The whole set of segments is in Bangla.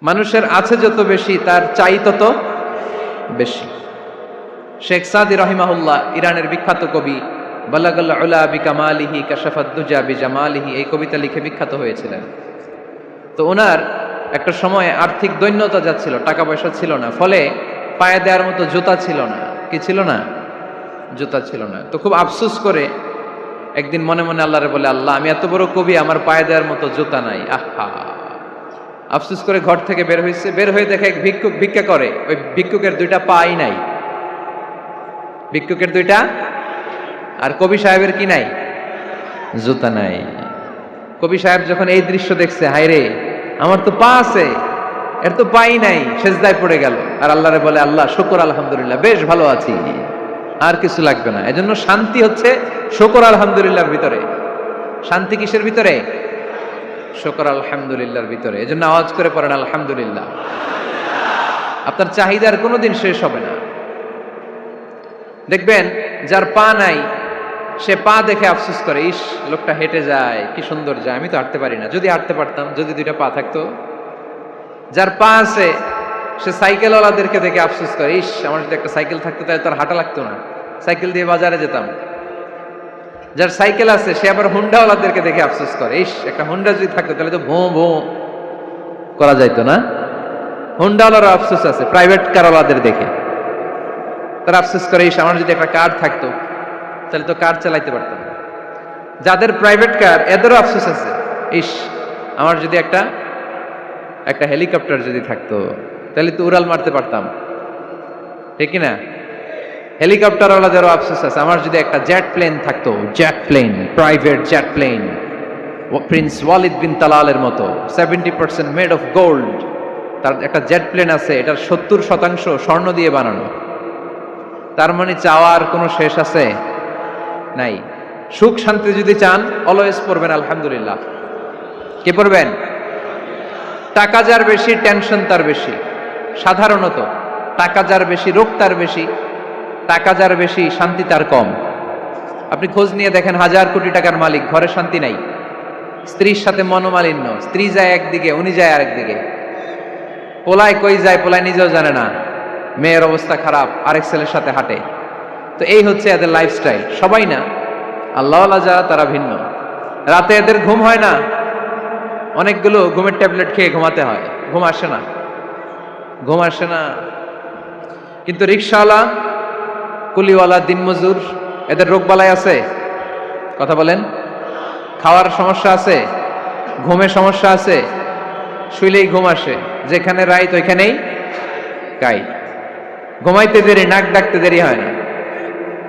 মানুষের আছে যত বেশি তার চাই তত বেশি। শেখ সাদি রহিমাহুল্লাহ, ইরানের বিখ্যাত কবি, বালাগাল উলা বিকামালিহি কাশাফাদ দুজা বিজামালিহি, এই কবিতা লিখে বিখ্যাত হয়েছিলেন। তো ওনার একটা সময় আর্থিক দৈন্যতা যাচ্ছিল, টাকা পয়সা ছিল না, ফলে পায়ে দেওয়ার মতো জুতা ছিল না। কি ছিল না? জুতা ছিল না। তো খুব আফসোস করে একদিন মনে মনে আল্লাহরে বলে, আল্লাহ, আমি এত বড় কবি, আমার পায়ে দেওয়ার মতো জুতা নাই। আহা! আফসোস করে ঘর থেকে বের হয়েছে। বের হয়ে দেখে এক ভিক্ষুক ভিক্ষা করে। ওই ভিক্ষুকের দুইটা পাই নাই। ভিক্ষুকের দুইটা, আর কবি সাহেবের কি নাই? জুতা নাই। কবি সাহেব যখন এই দৃশ্য দেখছে, হায় রে, আমার তো পা আছে, এর তো পাই নাই, সেজদায় পড়ে গেল। আর আল্লাহরে বলে, আল্লাহ শুকর আলহামদুলিল্লাহ, বেশ ভালো আছি, আর কিছু লাগবে না। এজন্য শান্তি হচ্ছে শুকর আলহামদুলিল্লাহর ভিতরে। শান্তি কিসের ভিতরে? শুকর আলহামদুলিল্লাহর ভিতরে। এজন্য আওয়াজ করে পড়েন আলহামদুলিল্লাহ। আপনার চাহিদার কোনোদিন শেষ হবে না। দেখবেন যার পা নাই, সে পা দেখে আফসোস করে, ইস, লোকটা হেঁটে যায়, কি সুন্দর যায়, আমি তো হাঁটতে পারি না, যদি হাঁটতে পারতাম, যদি দুইটা পা থাকতো। যার পা আছে, সে সাইকেলওয়ালাদেরকে দেখে আফসোস করে, ইস, আমার যদি একটা সাইকেল থাকতো তাহলে তার হাঁটা লাগতো না, সাইকেল দিয়ে বাজারে যেতাম। যার সাইকেল আছে, সে আবার হুন্ডাওয়ালাদেরকে দেখে আফসোস করে, ইস, একটা হুন্ডা যদি থাকতো তাহলে তো ভোঁ ভোঁ করা যাইতো না। হুন্ডাওয়ালারও আফসোস আছে প্রাইভেট কারওয়ালাদের দেখে। তারা আফসোস করে, ইস, আমার যদি একটা কার থাকতো তাহলে তো কার চালাইতে পারতাম। যাদের প্রাইভেট কার, এদেরও আফসোস আছে, ইস, আমার যদি একটা হেলিকপ্টার যদি থাকতো তাহলে তো উড়াল মারতে পারতাম, ঠিক না? হেলিকপ্টারওয়ালাদেরও আফসোস আছে, আমার যদি একটা জেট প্লেন থাকতো, jet plane, private jet plane, prince Walid bin তালালের মতো 70% মেড অফ গোল্ড, তার একটা জেট প্লেন আছে, এটার 70% স্বর্ণ দিয়ে বানানো। তার মানে চাওয়ার কোনো শেষ আছে? নাই। সুখ শান্তি যদি চান, অলওয়েজ পড়বেন আলহামদুলিল্লাহ। কি পড়বেন? টাকা যার বেশি, টেনশন তার বেশি। সাধারণত টাকা যার বেশি, রোগ তার বেশি। টাকা যার বেশি, শান্তি তার কম। আপনি খোঁজ নিয়ে দেখেন, 1000 কোটি টাকার মালিক, ঘরে শান্তি নাই। স্ত্রীর সাথে মনোমালিন্য, স্ত্রী যায় একদিকে, উনি যায় আরেকদিকে। পোলায় কই যায়, পোলায় নিজেও জানে না। মেয়ের অবস্থা খারাপ, আরেক ছেলের সাথে হাঁটে। তো এই হচ্ছে এদের লাইফস্টাইল। সবাই না, আল্লাহওয়ালা যারা, তারা ভিন্ন। রাতে এদের ঘুম হয় না, অনেকগুলো ঘুমের ট্যাবলেট খেয়ে ঘুমাতে হয়, ঘুম আসে না, ঘুম আসে না। কিন্তু রিক্সাওয়ালা, কুলিওয়ালা, দিনমজুর, এদের রোগ বালাই আছে? কথা বলেন। খাওয়ার সমস্যা আছে, ঘুমের সমস্যা আছে, শুইলেই ঘুম আসে, যেখানে রাইত ওইখানেই কাই। ঘুমাইতে দেরি, নাক ডাকতে দেরি হয় না,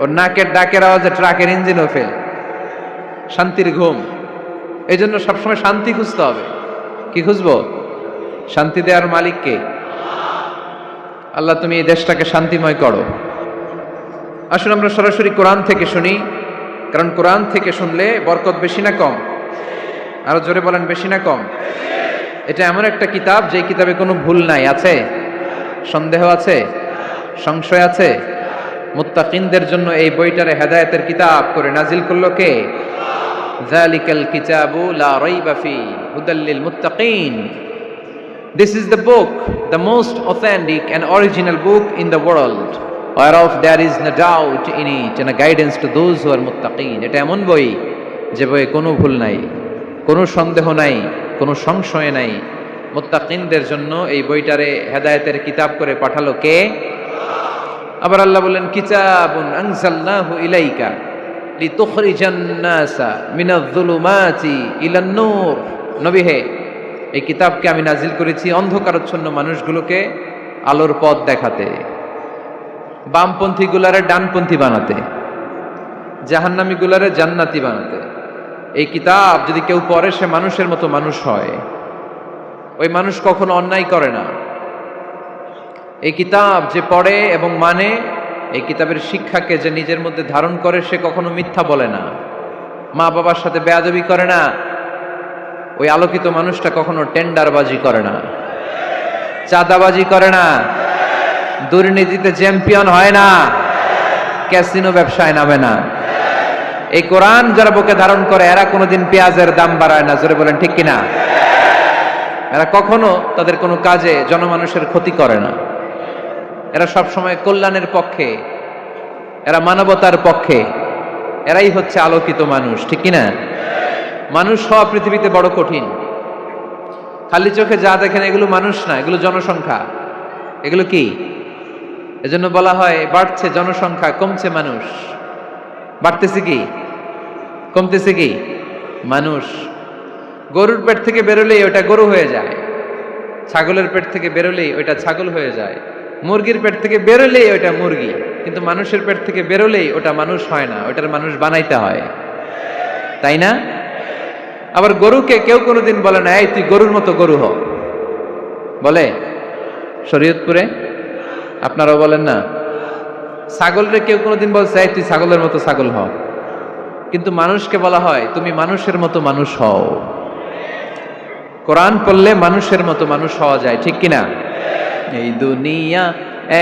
ওর নাকের ডাকের আওয়াজে ট্রাকের ইঞ্জিনও ফেল। শান্তির ঘুম। এই জন্য সবসময় শান্তি খুঁজতে হবে। কি খুঁজবো? শান্তি দেওয়ার মালিক কে? আল্লাহ, তুমি এই দেশটাকে শান্তিময় করো। আসুন আমরা সরাসরি কোরআন থেকে শুনি, কারণ কোরআন থেকে শুনলে বরকত বেশি না কম? আরো জোরে বলেন, বেশি না কম? এটা এমন একটা কিতাব, যে কিতাবে কোনো ভুল নাই। আছে? সন্দেহ আছে? সংশয় আছে? মুত্তাকিনদের জন্য এই বইটারে হেদায়েতের কিতাব করে নাজিল করলো কে? যালিকাল কিতাবু লা রাইবা ফি হুদাল লিল মুত্তাকিন। This is the book, the most authentic and original book in the world, whereof there is no doubt in it, and a guidance to those who are muttaqin. এটা এমন বই, যে বইয়ে কোনো ভুল নাই, কোনো সন্দেহ নাই, কোনো সংশয় নাই। মুত্তাকিনদের জন্য এই বইটারে হেদায়েতের কিতাব করে পাঠালো কে? আবার আল্লাহ বলেন, কিতাবুন আনজালনাহু ইলাইকা লিতুখরিজান নাসা মিনাজ যুলুমাতি ইলান নূর। নবী হে, এই কিতাবকে আমি নাজিল করেছি অন্ধকারাচ্ছন্ন মানুষগুলোকে আলোর পথ দেখাতে, বামপন্থী গুলারে ডানপন্থী বানাতে, জাহান্নামী গুলারে জান্নাতি বানাতে। এই কিতাব যদি কেউ পড়ে, সে মানুষের মতো মানুষ হয়। ওই মানুষ কখনো অন্যায় করে না। এই কিতাব যে পড়ে এবং মানে, এই কিতাবের শিক্ষাকে যে নিজের মধ্যে ধারণ করে, সে কখনো মিথ্যা বলে না, মা বাবার সাথে বেয়াদবি করে না। ওই আলোকিত মানুষটা কখনো টেন্ডারবাজি করে না, চাঁদাবাজি করে না, দুর্নীতিতে চ্যাম্পিয়ন হয় না, ক্যাসিনো ব্যবসায় নামে না। এই কোরআন যারা বুকে ধারণ করে, এরা কোনোদিন পেঁয়াজের দাম বাড়ায় না। জোরে বলেন ঠিক কিনা? এরা কখনো তাদের কোনো কাজে জনমানুষের ক্ষতি করে না, এরা সব সময় কল্যাণের পক্ষে, এরা মানবতার পক্ষে, এরাই হচ্ছে আলোকিত মানুষ, ঠিক কিনা? মানুষ হওয়া পৃথিবীতে বড় কঠিন। খালি চোখে যা দেখেন এগুলো মানুষ না, এগুলো জনসংখ্যা। এগুলো কি? এজন্য বলা হয় বাড়ছে জনসংখ্যা, কমছে মানুষ। বাড়তেছে কি, কমতেছে কি? মানুষ। গরুর পেট থেকে বেরোলেই ওটা গরু হয়ে যায়, ছাগলের পেট থেকে বেরোলেই ওইটা ছাগল হয়ে যায়, মুরগির পেট থেকে বেরোলেই ওইটা মুরগি। কিন্তু মানুষের পেট থেকে বেরোলেই ওটা মানুষ হয় না, ওটার মানুষ বানাইতে হয়, তাই না? আবার গরুকে কেউ কোনোদিন বলে না এই তুই গরুর মতো গরু হ, বলে? শরীয়তপুরে আপনারাও বলেন না? ছাগলরে কেউ কোনোদিন বলছে এই তুই ছাগলের মতো ছাগল হ, কিন্তু মানুষকে বলা হয় তুমি মানুষের মতো মানুষ হও। কোরআন পড়লে মানুষের মতো মানুষ হওয়া যায়, ঠিক কিনা? এই দুনিয়া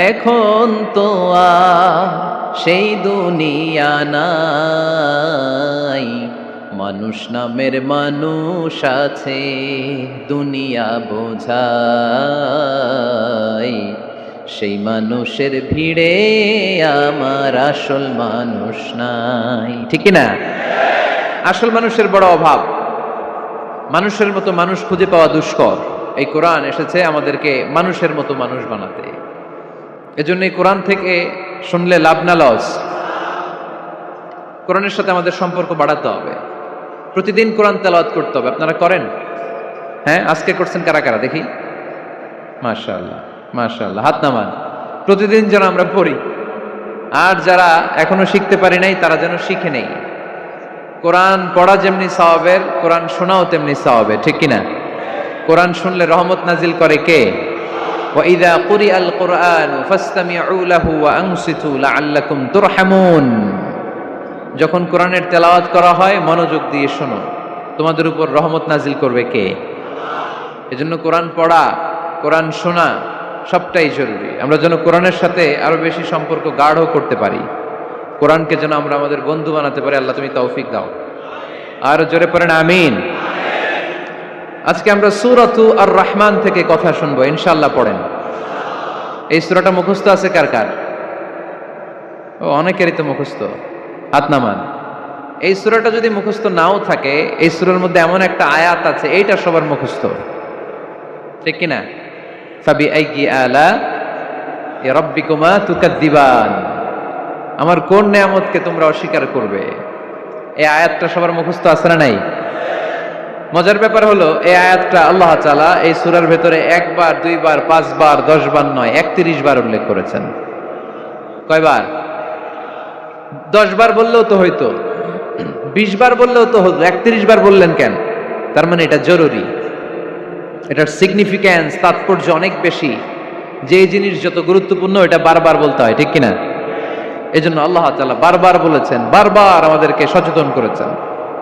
এখন তো আর সেই দুনিয়া নাই, মানুষ নামের মানুষ আছে দুনিয়া বোঝাই, সেই মানুষের ভিড়ে আমার আসল মানুষ নাই, ঠিক কিনা? আসল মানুষের বড় অভাব, মানুষের মতো মানুষ খুঁজে পাওয়া দুষ্কর। এই কোরআন এসেছে আমাদেরকে মানুষের মতো মানুষ বানাতে। এজন্য এই কোরআন থেকে শুনলে লাভ না লস? কোরআনের সাথে আমাদের সম্পর্ক বাড়াতে হবে, প্রতিদিন কোরআন তেলাওয়াত করতে হবে। আপনারা করেন? হ্যাঁ, আজকে করছেন কারা কারা দেখি? মাশাআল্লাহ, মাশাআল্লাহ, হাত নামান। প্রতিদিন যেন আমরা পড়ি, আর যারা এখনো শিখতে পারি নাই তারা যেন শিখে নেই। কোরআন পড়া যেমনি সওয়াবের, কোরআন শোনাও তেমনি সওয়াবের, ঠিক কিনা? কোরআন শুনলে রহমত নাজিল করে কে? وَإِذَا قُرِئَ الْقُرْآنُ فَاسْتَمِعُوا لَهُ وَأَنصِتُوا لَعَلَّكُمْ تُرْحَمُونَ। যখন কোরআনের তেলাওয়াত করা হয় মনোযোগ দিয়ে শোনো, তোমাদের উপর রহমত নাজিল করবে কে? এজন্য কোরআন পড়া, কোরআন শোনা সবটাই জরুরি। আমরা যেন কোরআনের সাথে আরো বেশি সম্পর্ক গাঢ় করতে পারি, কোরআনকে যেন আমরা আমাদের বন্ধু বানাতে পারি। আল্লাহ তুমি তৌফিক দাও। আর জোরে পড়েন আমিন। আজকে আমরা সূরাতু আর রহমান থেকে কথা শুনবো ইনশাআল্লাহ। পড়েন। এই সূরাটা মুখস্থ আছে কার কার? ও, অনেকেরই তো মুখস্থ, হাত নামান। এই সূরাটা যদি মুখস্থ নাও থাকে, এই সূরার মধ্যে এমন একটা আয়াত আছে এইটা সবার মুখস্থ, ঠিক কিনা? ফাবিআইয়ি আলা রাব্বিকুমা তুকাদ্দিবান, আমার কোন নিয়ামতকে তোমরা অস্বীকার করবে? এই আয়াতটা সবার মুখস্থ আছে না নাই? মজার ব্যাপার হলো এই আয়াতটা আল্লাহ তাআলা এই সূরার ভেতরে একবার, দুইবার, 5 বার, 10 বার নয়, 31 বার উল্লেখ করেছেন। কয়বার? 10 বার বললেও তো হইতো, 20 বার বললেও তো হতো, 31 বার বললেন কেন? তার মানে এটা জরুরি, এটার সিগনিফিক্যান্স, তাৎপর্য অনেক বেশি। যে জিনিস যত গুরুত্বপূর্ণ এটা বারবার বলতে হয়, ঠিক কিনা? এজন্য আল্লাহ তাআলা বারবার বলেছেন, বারবার আমাদেরকে সচেতন করেছেন।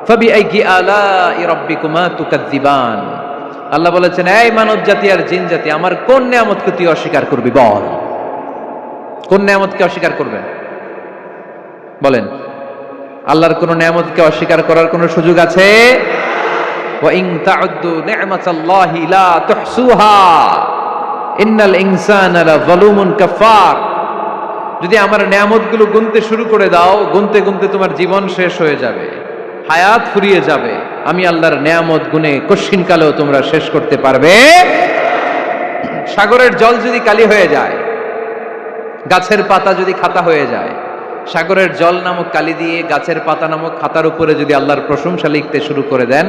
ফাবিআইয়ি আলাই রাব্বিকুমা তুকাদ্দিবান, আল্লাহ বলেছেন এই মানব জাতি আর জিন জাতি আমার কোন নিয়ামতকে তুই অস্বীকার করবি? বল, কোন নিয়ামতকে অস্বীকার করবেন? বলেন। আল্লাহর কোন নিয়ামতকে অস্বীকার করার কোন সুযোগ আছে? ওয়া ইন তাউদ্দু নি'মাতাল্লাহি লা তুহসুহা ইন্নাল ইনসানা লাযালুমুন কাফার। যদি আমার নিয়ামতগুলো গুনতে শুরু করে দাও, গুনতে গুনতে তোমার জীবন শেষ হয়ে যাবে, হায়াত ফুরিয়ে যাবে। আমি আল্লাহর নিয়ামত গুনে কশিন কালেও তোমরা শেষ করতে পারবে। সাগরের জল যদি কালি হয়ে যায়, গাছের পাতা যদি খাতা হয়ে যায়, সাগরের জল নামক কালি দিয়ে গাছের পাতা নামক খাতার উপরে যদি আল্লাহর প্রশংসা লিখতে শুরু করে দেন,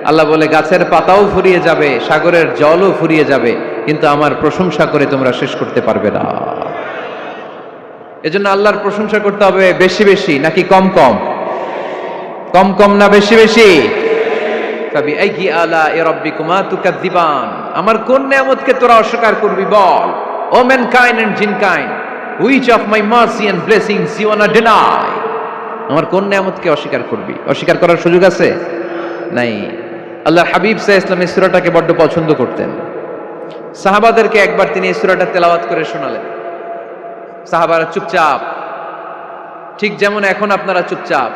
আল্লাহ বলে গাছের পাতাও ফুরিয়ে যাবে, সাগরের জলও ফুরিয়ে যাবে, কিন্তু আমার প্রশংসা করে তোমরা শেষ করতে পারবে না। এজন্য আল্লাহর প্রশংসা করতে হবে বেশি বেশি নাকি কম কম? কম কম না বেশি বেশি? ফাবিআইয়ি আলাই রাব্বিকুমা তুকাদ্দিবান, আমার কোন নিয়ামতকে তোরা অস্বীকার করবি? বল। ও mankind and jinnkind, which of my mercy and blessings you wanna deny? আমার কোন নিয়ামতকে অস্বীকার করবি? অস্বীকার করার সুযোগ আছে? নাই। আল্লাহর হাবিব সাল্লাল্লাহু আলাইহি ওয়াসাল্লাম এই সূরাটাকে বড় পছন্দ করতেন। সাহাবাদেরকে একবার তিনি এই সূরাটা তেলাওয়াত করে শোনালেন। সাহাবারা চুপচাপ, ঠিক যেমন এখন আপনারা চুপচাপ।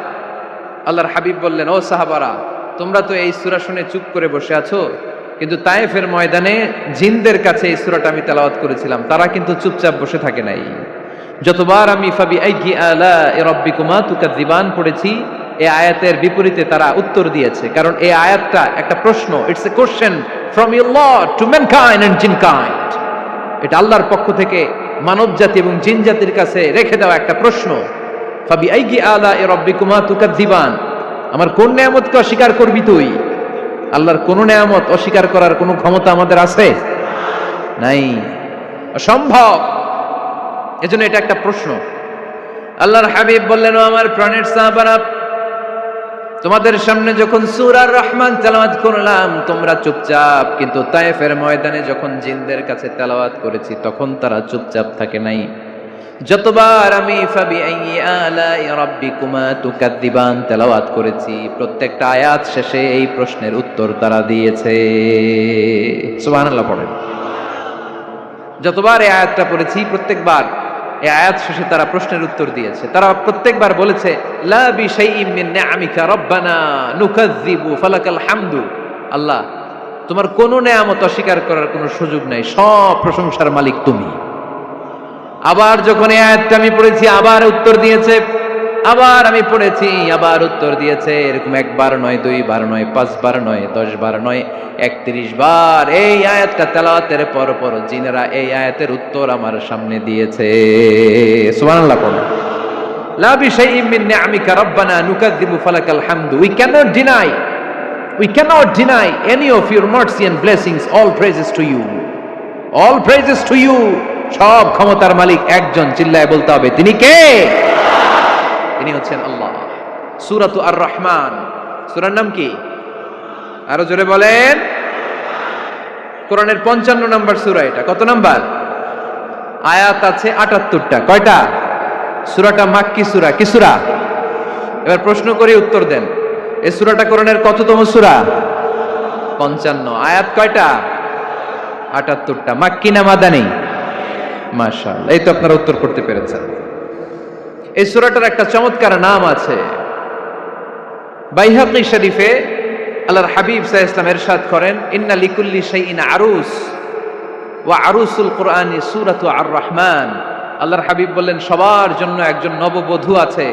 আল্লাহর হাবিব বললেন, ও সাহাবারা, তোমরা তো এই সূরা শুনে চুপ করে বসে আছো, কিন্তু তায়েফের ময়দানে জিনদের কাছে এই সূরাটা আমি তেলাওয়াত করেছিলাম, তারা কিন্তু চুপচাপ বসে থাকে নাই। যতবার আমি ফাবি আইয়ি আলা'i রাব্বিকুমা তুকাযিবান পড়েছি, এই আয়াতের বিপরীতে তারা উত্তর দিয়েছে, কারণ এই আয়াতটা একটা প্রশ্ন। It's a question from your lord to mankind and jinnkind. এটা আল্লাহর পক্ষ থেকে মানব জাতি এবং জিন জাতির কাছে রেখে দেওয়া একটা প্রশ্ন। ফাবি আইয়ি আলা'i রাব্বিকুমা তুকাযিবান, আমার কোন নিয়ামতকে অস্বীকার করবি তুই? আল্লাহর কোন নিয়ামত অস্বীকার করার কোন ক্ষমতা আমাদের আছে? নাই, অসম্ভব। এজন্য এটা একটা প্রশ্ন। আল্লাহর হাবিব বললেন, ও আমার প্রাণের সাহাবারা, তোমাদের সামনে যখন সূরা আর রহমান তেলাওয়াত করলাম তোমরা চুপচাপ, কিন্তু তায়েফের ময়দানে যখন জিনদের কাছে তেলাওয়াত করেছি তখন তারা চুপচাপ থাকে নাই। যতবার আমি ফাবি আইয়ি আলা'i রাব্বিকুমা তুকাযিবান তেলাওয়াত করেছি, প্রত্যেকটা আয়াত শেষে এই প্রশ্নের উত্তর তারা দিয়েছে। সুবহানাল্লাহ পড়েন। যতবার এই আয়াতটা পড়েছি প্রত্যেকবার এই আয়াত শেষে তারা প্রশ্নের উত্তর দিয়েছে। তারা প্রত্যেকবার বলেছে, লা বিশাইইন মিন নিআমিকা রাব্বানা নুকাযযিবু ফালাকাল হামদু। আল্লাহ, তোমার কোনো নেয়ামত অস্বীকার করার কোনো সুযোগ নাই, সব প্রশংসার মালিক তুমি। আবার যখন এই আয়াতটা আমি পড়েছি আবার উত্তর দিয়েছে, আবার আমি পড়েছি আবার উত্তর দিয়েছে। এরকম একবার নয়, দুইবার নয়, 5 বার নয়, 10 বার নয়, 31 বার এই আয়াতটা তেলাওয়াতের পর পর জিনেরা এই আয়াতের উত্তর আমার সামনে দিয়েছে। সুবহানাল্লাহ পড়ুন। লা বিশাইইন মিন নিআমিকা রাব্বানা নুকাযযিবু ফালাকাল হামদু। We cannot deny any of your mercy and blessings. All praises to you. All praises to you. সব ক্ষমতার মালিক একজন, চিল্লায় বলতে হবে, তিনি কে? তিনি হচ্ছেন আল্লাহ। সূরাতু আর রহমান, সূরার নাম কি? আরো জোরে বলেন। কোরআনের 55 নম্বর সূরা এটা। কত নাম্বার? আয়াত আছে 78টা। কয়টা? সূরাটা মাক্কি সূরা। কি সূরা? এবার প্রশ্ন করে উত্তর দেন। এই সূরাটা কোরআনের কততম সূরা? 55। আয়াত কয়টা? 78টা। মাক্কি না মাদানী? মাশাআল্লাহ, এই তো আপনারা উত্তর করতে পেরেছেন। এই সূরাটার একটা চমৎকার নাম আছে। বাইহাকী শরীফে আল্লাহর হাবিব সাল্লাল্লাহু আলাইহি ওয়াসাল্লাম ইরশাদ করেন, ইন্না লিকুল্লি শাইইন আরুস ওয়া আরুসুল কুরআনি সূরাতু আর রহমান। আল্লাহর হাবিব বললেন, সবার জন্য একজন নববধূ আছে,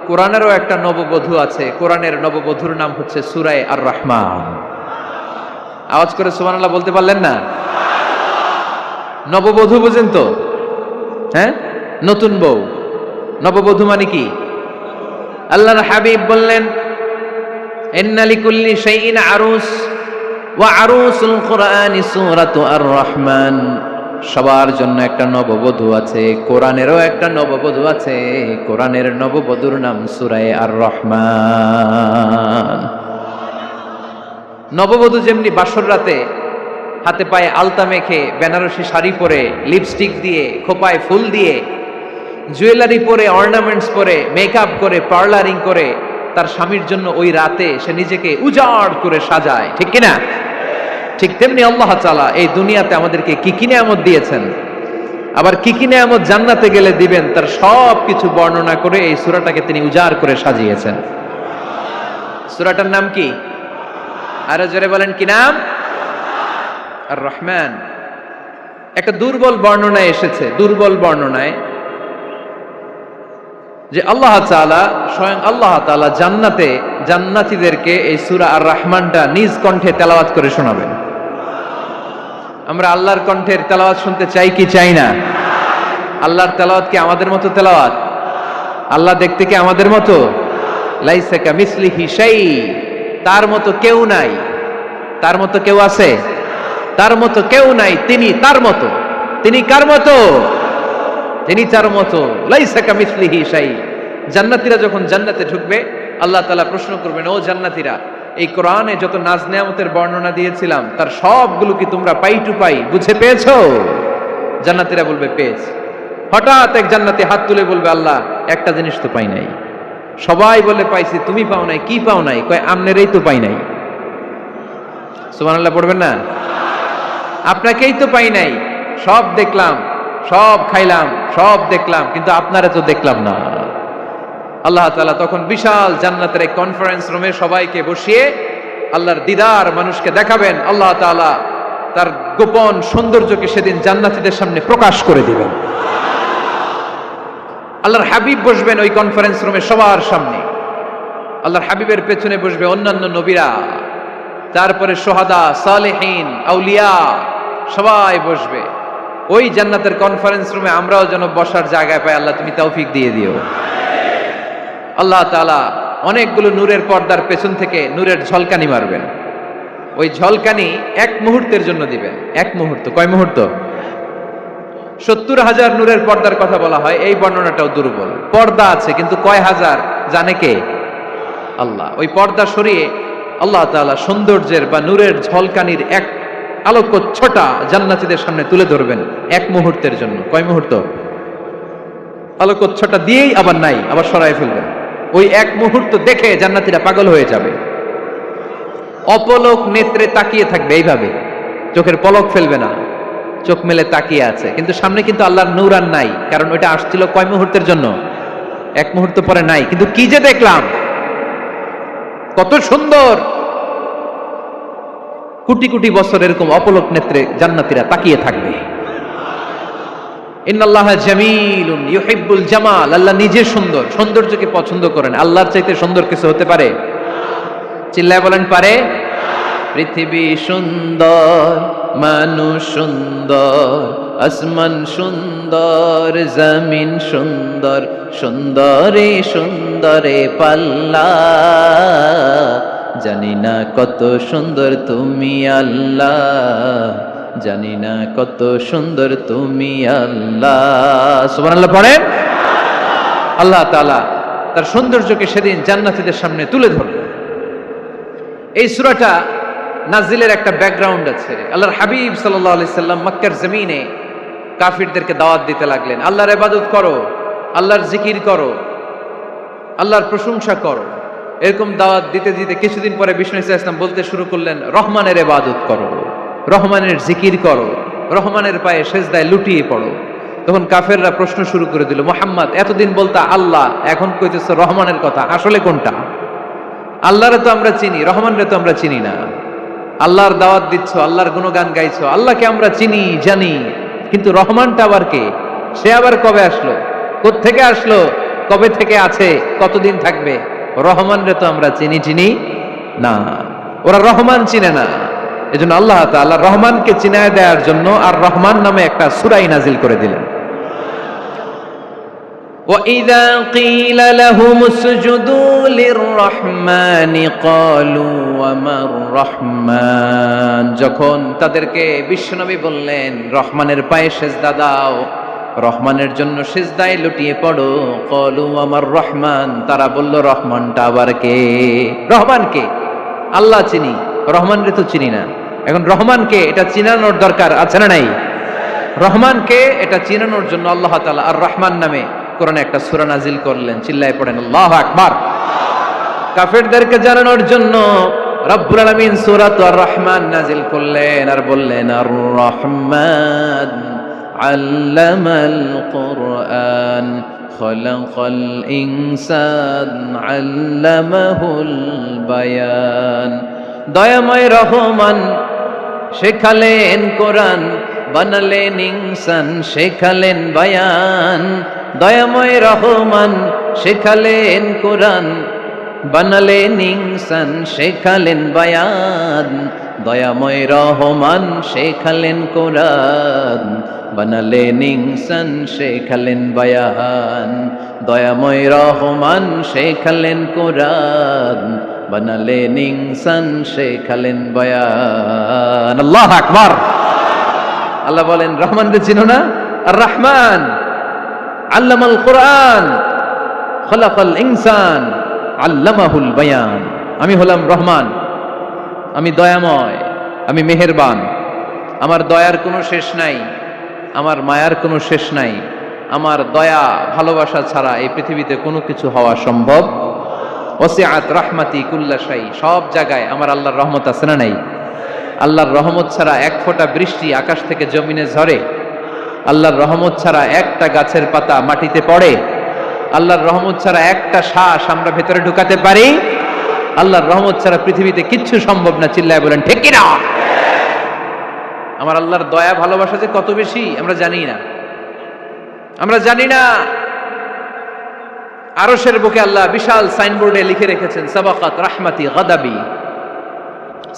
কোরআনেরও একটা নববধূ আছে। কোরআনের নববধূর নাম হচ্ছে সূরা আর রহমান। আওয়াজ করে সুবহানাল্লাহ বলতে পারলেন না? নববধূ বুঝেন তো? হ্যাঁ, নতুন বউ। নববধূ মানে কি? আল্লাহর হাবিব বললেন, ইন্না লিকুল্লি শাইইন আরুস ওয়া আরুসুল কুরআনি সূরাতু আর রহমান। সবার জন্য একটা নববধূ আছে, কোরআনেরও একটা নববধূ আছে। কোরআনের নববধূর নাম সূরা আর রহমান। নববধূ যেমনি বাসর রাতে হাতে পায়ে আলতা মেখে, বেনারসি শাড়ি পরে, লিপস্টিক দিয়ে, খোপায় ফুল দিয়ে, জুয়েলারি পরে, অর্নামেন্টস পরে, মেকআপ করে, পার্লারিং করে তার স্বামীর জন্য ওই রাতে সে নিজেকে উজাড় করে সাজায়, ঠিক কিনা? ঠিক তেমনি আল্লাহ তাআলা এই দুনিয়াতে আমাদেরকে কি কি নিয়ামত দিয়েছেন, আবার কি কি নিয়ামত জান্নাতে গেলে দিবেন, তার সব কিছু বর্ণনা করে এই সূরাটাকে তিনি উজাড় করে সাজিয়েছেন। সূরাটার নাম কি? আরো জোরে বলেন, কি নাম? আর রহমান। একটা দুর্বল বর্ণনায় এসেছে, দুর্বল বর্ণনায়, যে আল্লাহ তাআলা, স্বয়ং আল্লাহ তাআলা জান্নাতে জান্নাতীদেরকে এই সূরা আর রহমানটা নিজ কণ্ঠে তেলাওয়াত করে শোনাবেন। আমরা আল্লাহর কণ্ঠের তেলাওয়াত শুনতে চাই কি চাই না? আল্লাহর তেলাওয়াত কি আমাদের মতো তেলাওয়াত? আল্লাহ দেখতে কি আমাদের মতো? লাইসা কামিসলিহি শাই, তার মতো কেউ নাই। তার মতো কেউ আছে? তার মতো কেউ নাই। তিনি তার মতো। তিনি কার মতো? তিনি তার মতো। লাইসা কামিসলিহি শাই। জান্নাতীরা যখন জান্নাতে ঢুকবে, আল্লাহ তাআলা প্রশ্ন করবেন, ও জান্নাতীরা, এই কোরআনে যত নাজ নেয়ামতের বর্ণনা দিয়েছিলাম তার সবগুলো কি তোমরা পাই টু পাই বুঝে পেয়েছো? জান্নাতীরা বলবে পেয়েছি। হঠাৎ এক জান্নাতি হাত তুলে বলবে, আল্লাহ, একটা জিনিস তো পাই নাই। সবাই বলে পাইছি, তুমি পাও নাই। কি পাও নাই? কয়, আমনেরই তো পাই নাই। সুবহানাল্লাহ পড়বেন না? আপনাকেই তো পাই নাই। সব দেখলাম, সব খাইলাম, সব দেখলাম, কিন্তু আপনারা তো দেখলাম না। আল্লাহ তাআলা তখন বিশাল জান্নাতের এক কনফারেন্স রুমে সবাইকে বসিয়ে আল্লাহর দিদার মানুষকে দেখাবেন, আল্লাহ তাআলা তার গোপন সৌন্দর্যকে সেদিন জান্নাতীদের সামনে প্রকাশ করে দিবেন। আল্লাহর হাবিব বসবেন ওই কনফারেন্স রুমে সবার সামনে। আল্লাহর হাবিবের পেছনে বসবে অন্যান্য নবীরা, তারপরে সোহাদা, সালেহীন, আউলিয়া সবাই বসবে ওই জান্নাতের কনফারেন্স রুমে। আমরাও যেন বসার জায়গায় পাই, আল্লাহ তুমি তৌফিক দিয়ে দিও। আল্লাহ তাআলা অনেকগুলো নূরের পর্দার পেছন থেকে নূরের ঝলকানি মারবেন। ওই ঝলকানি এক মুহূর্তের জন্য দিবেন। এক মুহূর্ত, কয় মুহূর্ত? 70,000 নূরের পর্দার কথা বলা হয়, এই বর্ণনাটাও দুর্বল। পর্দা আছে কিন্তু কয় হাজার জানে কে? আল্লাহ। ওই পর্দা সরিয়ে আল্লাহ তাআলা সৌন্দর্যের বা নূরের ঝলকানির এক আলোকচ্ছটা জান্নাতীদের সামনে তুলে ধরবেন এক মুহূর্তের জন্য। কয় মুহূর্ত? আলোকচ্ছটা দিয়েই আবার নাই, আবার সরাই ফেলবেন। ওই এক মুহূর্ত দেখে জান্নাতীরা পাগল হয়ে যাবে, অপলক নেত্রে তাকিয়ে থাকবে এইভাবে, চোখের পলক ফেলবে না, চোখ মেলে তাকিয়ে আছে। কিন্তু সামনে কিন্তু আল্লাহর নূর আর নাই, কারণ ওইটা আসছিল কয় মুহূর্তের জন্য? এক মুহূর্ত পরে নাই। কিন্তু কি যে দেখলাম, কত সুন্দর! কোটি কোটি বছর এরকম অপলক নেত্রে জান্নাতীরা তাকিয়ে থাকবে। ইন্নাল্লাহা জামিলুন ইউহিব্বুল জামাল। আল্লাহ নিজে সুন্দর, সৌন্দর্যকে পছন্দ করেন। আল্লাহর চাইতে সুন্দর কিছু হতে পারে? চিল্লায় বলেন পারে? পৃথিবী সুন্দর, মানুষ সুন্দর, আসমান সুন্দর, জমিন সুন্দর, সুন্দরে সুন্দরে পাল্লা। জানি না কত সুন্দর তুমি আল্লাহ, জানি না কত সুন্দর তুমি আল্লাহ। সুবহানাল্লাহ পড়েন। আল্লাহ তাআলা তার সৌন্দর্যকে সেদিন জান্নাতীদের সামনে তুলে ধরবেন। এই সূরাটা নাজিলের একটা ব্যাকগ্রাউন্ড আছে। আল্লাহর হাবিব সাল্লাল্লাহু আলাইহি সাল্লাম মক্কার জমিনে কাফিরদেরকে দাওয়াত দিতে লাগলেন, আল্লাহর ইবাদত করো, আল্লাহর জিকির করো, আল্লাহর প্রশংসা করো। এরকম দাওয়াত দিতে দিতে কিছুদিন পরে বিষ্ণু ইসা ইসলাম বলতে শুরু করলেন, রহমানের ইবাদত করো, রহমানের জিকির করো, রহমানের পায়ে সেজদায় লুটিয়ে পড়ো। তখন কাফেররা প্রশ্ন শুরু করে দিল, মুহাম্মদ এতদিন বলতা আল্লাহ, এখন কইতেছ রহমানের কথা, আসলে কোনটা? আল্লাহরে তো আমরা চিনি, রহমানরে তো আমরা চিনি না। আল্লাহর দাওয়াত দিচ্ছ, আল্লাহর গুণগান গাইছো, আল্লাহকে আমরা চিনি জানি, কিন্তু রহমানটা আবার কে? সে আবার কবে আসলো, কোত্থেকে আসলো, কবে থেকে আছে, কতদিন থাকবে? রহমানরে তো আমরা চিনি না। ওরা রহমান চিনে না। এজন্য আল্লাহ তাআলা রহমানকে চিনায় দেওয়ার জন্য আর রহমান নামে একটা সূরা নাজিল করে দিলেন। وَإِذَا قِيلَ لَهُمُ اسْجُدُوا لِلرَّحْمَنِ قَالُوا وَمَا الرَّحْمَنُ। যখন তাদেরকে বিশ্বনবী বললেন রহমানের পায়ে সেজদা দাও, রহমানের জন্য সেজদায় লুটিয়ে পড়ো, قَالُوا وَمَا الرَّحْمَنُ, তারা বলল রহমানটা আবার কে? রহমানকে আল্লাহ চিনি, রহমানরে তো চিনি না। এখন রহমানকে এটা চিনানোর দরকার আছে না নাই? রহমানকে এটা চিনানোর জন্য আল্লাহ তাআলা আর রহমান নামে কোরআনে একটা সূরা নাজিল করলেন। চিল্লায় পড়েন আল্লাহু আকবার। কাফেরদেরকে জানানোর জন্য রব্বুল আলামিন সূরাত আর রহমান নাজিল করলেন আর বললেন, আর রহমান আল্লামাল কুরআন খলাকাল ইনসান আল্লামাহুল বায়ান। দয়াময় রহমান শেখালেন কোরআন, বানালেন ইনসান, শেখালেন বায়ান। দয়াময় রহমান শেখালেন কোরআন, বানালেন ইনসান, শেখালেন বায়ান। দয়াময় রহমান শেখালেন কোরআন, বানালেন ইনসান, শেখালেন বায়ান। দয়াময় রহমান শেখালেন কোরআন, বানালেন ইনসান, শেখালেন বায়ান। আল্লাহু আকবার। আল্লাহ বলেন রহমানকে চিনো না? আর রহমান আল্লামাল কোরআন খলাকাল ইনসান আল্লামাহুল বায়ান। আমি হলাম রহমান, আমি দয়াময়, আমি মেহেরবান। আমার দয়ার কোনো শেষ নাই, আমার মায়ার কোনো শেষ নাই। আমার দয়া ভালোবাসা ছাড়া এই পৃথিবীতে কোনো কিছু হওয়া সম্ভব। ওয়াসিআত রাহমাতি কুল্লা শাই, সব জায়গায় আমার আল্লাহর রহমত আছে না নাই? আল্লাহর রহমত ছাড়া এক ফোঁটা বৃষ্টি আকাশ থেকে জমিনে ঝরে, আল্লাহর রহমত ছাড়া একটা গাছের পাতা মাটিতে পড়ে, আল্লাহর রহমত ছাড়া একটা শ্বাস আমরা ভেতরে ঢুকাতে পারি? আল্লাহর রহমত ছাড়া পৃথিবীতে কিচ্ছু সম্ভব না। চিল্লায় বলেন ঠিক কিনা? আমার আল্লাহর দয়া ভালোবাসা যে কত বেশি আমরা জানি না, আমরা জানি না। আরশের বুকে আল্লাহ বিশাল সাইনবোর্ডে লিখে রেখেছেন সাবাকাত রাহমাতি গাদাবি,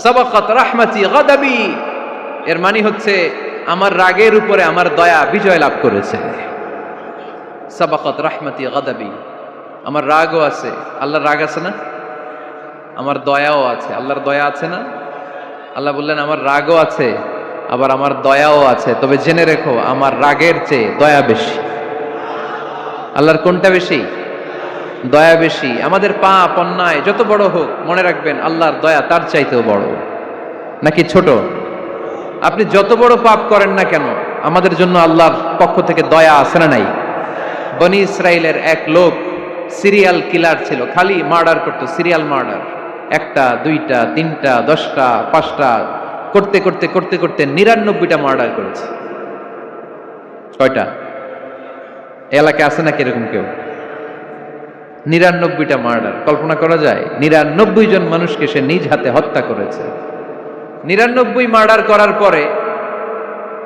সাবাকাত রাহমাতি গাদাবি। এর মানে হচ্ছে আমার রাগের উপরে আমার দয়া বিজয় লাভ করেছে। সাবাকাত রাহমাতি গাদাবি, আমার রাগও আছে, আল্লাহর রাগ আছে না? আমার দয়াও আছে, আল্লাহর দয়া আছে না? আল্লাহ বললেন আমার রাগও আছে, আবার আমার দয়াও আছে। তবে জেনে রেখো আমার রাগের চেয়ে দয়া বেশি। আল্লাহর কোনটা বেশি? দয়া বেশি। আমাদের পাপ অন্যায় যত বড় হোক, মনে রাখবেন আল্লাহর দয়া তার চাইতেও বড়। নাকি ছোট? আপনি যত বড় পাপ করেন না কেন, আমাদের জন্য আল্লাহর পক্ষ থেকে দয়া আছে না নাই? বনি ইসরাইলের এক লোক সিরিয়াল কিলার ছিল, খালি মার্ডার করতো, সিরিয়াল মার্ডার। একটা, দুইটা, তিনটা, 10টা, 5টা করতে করতে করতে করতে 99টা মার্ডার করেছে। কয়টা? এলাকায় আছে নাকি এরকম কেউ? 99টা মার্ডার। কল্পনা করা যায়? 99 জন মানুষকে সে নিজ হাতে হত্যা করেছে। 99 মার্ডার করার পরে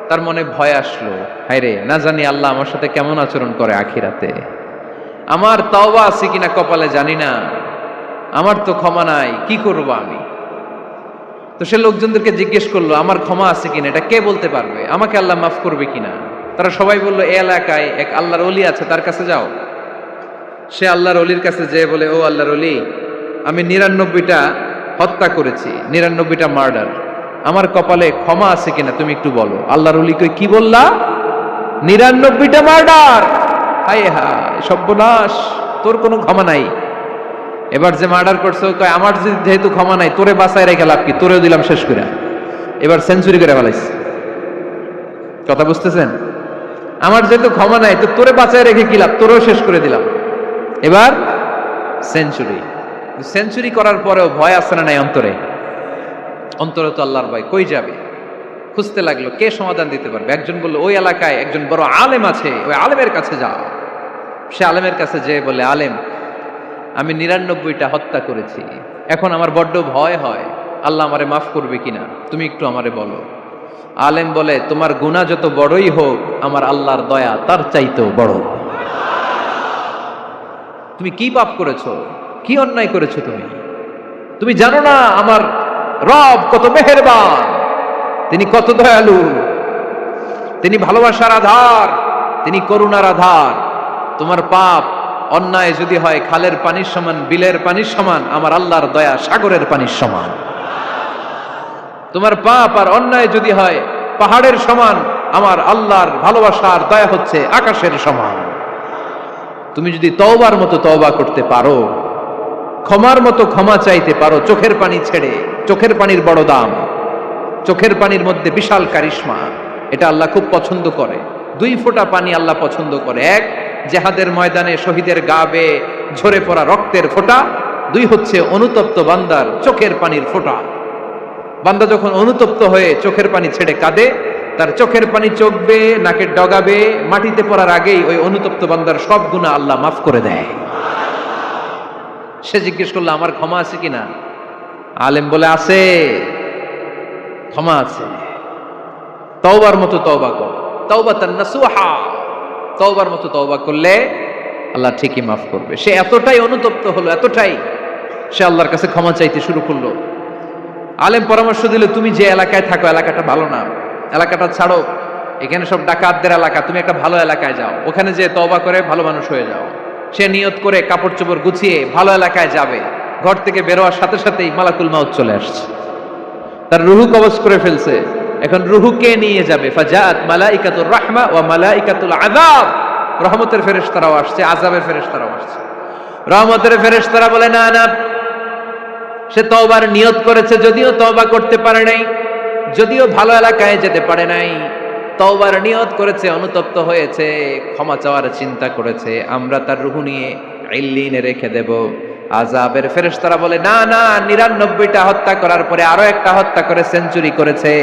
তার মনে ভয় আসলো, হায়রে না জানি আল্লাহ আমার সাথে কেমন আচরণ করে আখিরাতে। আমার তওবা আছে কিনা কপালে জানি না, আমার তো ক্ষমা নাই, কি করব আমি? তো সে লোকজনদেরকে জিজ্ঞেস করলো আমার ক্ষমা আছে কিনা, এটা কে বলতে পারবে? আমাকে আল্লাহ মাফ করবে কিনা? তারা সবাই বললো এই এলাকায় এক আল্লাহর ওলি আছে, তার কাছে যাও। সে আল্লাহর ওলির কাছে যেয়ে বলে, ও আল্লাহর ওলি, আমি 99টা হত্যা করেছি, 99টা মার্ডার, আমার কপালে ক্ষমা আছে কিনা তুমি একটু বলো। আল্লাহর ওলি কই, কি বললা? 99টা মার্ডার? হায় হায় সর্বনাশ, তোর কোনো ক্ষমা নাই। এবার যে মার্ডার করছে কয় আমার যেহেতু ক্ষমা নাই, তোরে বাঁচায় রেখে লাভ কি, তোরেও দিলাম শেষ করে। এবার সেঞ্চুরি করে ফেলাইছে। কথা বুঝতেছেন? আমার যেহেতু ক্ষমা নাই, তো তোরে বাঁচায় রেখে কি লাভ, তোরেও শেষ করে দিলাম। এবার সেঞ্চুরি। সেঞ্চুরি করার পরেও ভয় আসে না নাই অন্তরে? অন্তরে তো আল্লাহর ভয়। কই যাবে? খুঁজতে লাগলো কে সমাধান দিতে পারবে। একজন বলল ওই এলাকায় একজন বড় আলেম আছে, ওই আলেমের কাছে যাও। সে আলেমের কাছে যেয়ে বলে, আলেম আমি 99টা হত্যা করেছি, এখন আমার বড্ড ভয় হয়, আল্লাহ আমারে মাফ করবে কিনা, তুমি একটু আমারে বলো। আলেম বলে, তোমার গুনাহ যত বড়ই হোক, আমার আল্লাহর দয়া তার চাইতেও বড়। তুমি কি পাপ করেছো, কি অন্যায় করেছো তুমি? তুমি জানো না আমার রব কত মেহেরবান, তিনি কত দয়ালু, তিনি ভালোবাসার আধার, তিনি করুণার আধার। তোমার পাপ অন্যায় যদি হয় খালের পানির সমান, বিলের পানির সমান, আমার আল্লাহর দয়া সাগরের পানির সমান। তোমার পাপ আর অন্যায় যদি হয় পাহাড়ের সমান, আমার আল্লাহর ভালোবাসার দয়া হচ্ছে আকাশের সমান। তুমি যদি তওবার মতো তওবা করতে পারো, ক্ষমার মতো ক্ষমা চাইতে পারো, চোখের পানি ছেড়ে, চোখের পানির বড় দাম, চোখের পানির মধ্যে বিশাল কারিশমা, এটা আল্লাহ খুব পছন্দ করে। 2 ফোঁটা পানি আল্লাহ পছন্দ করে। এক, জিহাদের ময়দানে শহীদের গা বেয়ে ঝরে পড়া রক্তের ফোঁটা। 2 হচ্ছে অনুতপ্ত বান্দার চোখের পানির ফোঁটা। বান্দা যখন অনুতপ্ত হয়ে চোখের পানি ছেড়ে কাঁদে, তার চোখের পানি চোখ বেয়ে নাকের ডগা বেয়ে মাটিতে পড়ার আগেই ওই অনুতপ্ত বান্দার সব গুনাহ আল্লাহ মাফ করে দেয়। সে জিজ্ঞেস করলো আমার ক্ষমা আছে কিনা? আলেম বলে আছে, ক্ষমা আছে। তওবার মতো তওবা কর, তাওবাতান নাসুহা, তওবার মতো তওবা করলে আল্লাহ ঠিকই মাফ করবে। সে এতটাই অনুতপ্ত হলো, এতটাই, সে আল্লাহর কাছে ক্ষমা চাইতে শুরু করলো। আলেম পরামর্শ দিল, তুমি যে এলাকায় থাকো এলাকাটা ভালো না, এলাকাটা ছাড়ো, এখানে সব ডাকাতদের এলাকা, তুমি একটা ভালো এলাকায় যাও, ওখানে যে তওবা করে ভালো মানুষ হয়ে যাও। সে নিয়ত করে কাপড় চোপড় গুছিয়ে ভালো এলাকায় যাবে। ঘর থেকে বেরোয়ার সাথে সাথেই মালাকুল মাউত চলে আসছে, তার রুহু কবজ করে ফেলছে। এখন রুহু কে নিয়ে যাবে? ফাজাত মালাইকাতুর রাহমা ওয়া মালাইকাতুল আযাব, রহমতের ফেরেশতারাও আসছে, আযাবের ফেরেশতারাও আসছে। রহমতের ফেরেশতারা বলে না না, সে তওবার নিয়ত করেছে, যদিও তওবা করতে পারে নাই, যদিও ভালো এলাকায় যেতে পারে নাই, তওবার নিয়ত করেছে, অনুতপ্ত হয়েছে, ক্ষমা চাওয়ার চিন্তা করেছে, আমরা তার রুহু নিয়ে ইল্লিনে রেখে দেব। আযাবের ফেরেশতারা বলে না না, 99টা হত্যা করার পরে আরো একটা হত্যা করে সেঞ্চুরি করেছে,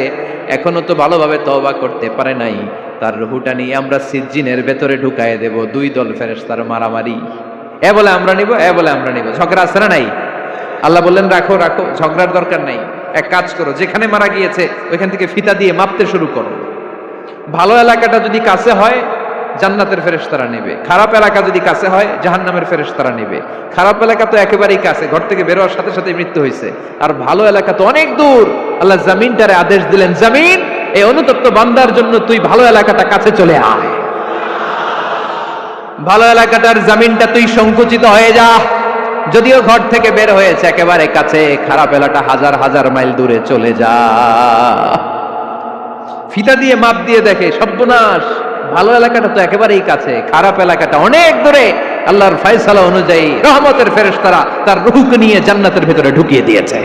এখনো তো ভালোভাবে তওবা করতে পারে নাই, তার রুহুটা নিয়ে আমরা সিজ্জিনের ভেতরে ঢুকায়ে দেব। 2 দল ফেরেশতার মারামারি, এ বলে আমরা নিব, এ বলে আমরা নিব, ঝগড়া আছে না নাই? আল্লাহ বললেন রাখো রাখো, ঝগড়ার দরকার নাই। এক কাজ করো, যেখানে মারা গিয়েছে ওইখান থেকে ফিতা দিয়ে মাপতে শুরু করো। ভালো এলাকাটা যদি কাছে হয় জান্নাতের ফেরেশতারা নেবে, খারাপ এলাকা যদি কাছে হয় জাহান্নামের ফেরেশতারা নেবে। খারাপ এলাকা তো একেবারেই কাছে, ঘর থেকে বের হওয়ার সাথে সাথে মৃত্যু হয়েছে। আর ভালো এলাকা তো অনেক দূর। আল্লাহ জমিনটারে আদেশ দিলেন, জমিন এই অনুতপ্ত বান্দার জন্য তুই ভালো এলাকাটা কাছে চলে আয়। ভালো এলাকাটার জমিনটা তুই সংকুচিত হয়ে যা। যদিও ঘর থেকে বের হয়েছে একেবারে কাছে, খারাপ এলাকা হাজার হাজার মাইল দূরে চলে যা। ফিতা দিয়ে মাপ দিয়ে দেখে সর্বনাশ, ভালো এলাকাটা তো একেবারেই কাছে, খারাপ এলাকাটা অনেক দূরে। আল্লাহর ফয়সালা অনুযায়ী রহমতের ফেরেশতারা তার রূহকে নিয়ে জান্নাতের ভিতরে ঢুকিয়ে দিয়েছে।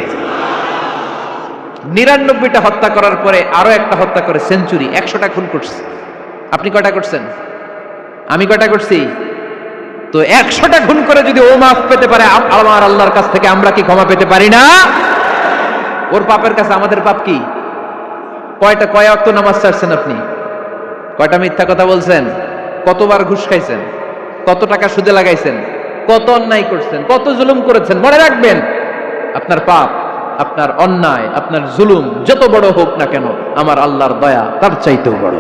99টা হত্যা করার পরে আরো একটা হত্যা করে সেঞ্চুরি, 100টা খুন করছে। আপনি কয়টা করছেন? আমি কয়টা করছি? তো 100টা খুন করে যদি ও মাফ পেতে পারে, আমার আল্লাহর কাছ থেকে আমরা কি ক্ষমা পেতে পারি না? ওর পাপের কাছে আমাদের পাপ কি? কয় ওয়াক্ত নামাজ ছাড়ছেন আপনি? কয়টা মিথ্যা কথা বলছেন? কতবার ঘুষ খাইছেন? কত টাকা সুদে লাগাইছেন? কত অন্যায় করছেন? কত জুলুম করেছেন? মনে রাখবেন, আপনার পাপ, আপনার অন্যায়, আপনার জুলুম যত বড় হোক না কেন, আমার আল্লাহর দয়া তার চাইতেও বড়।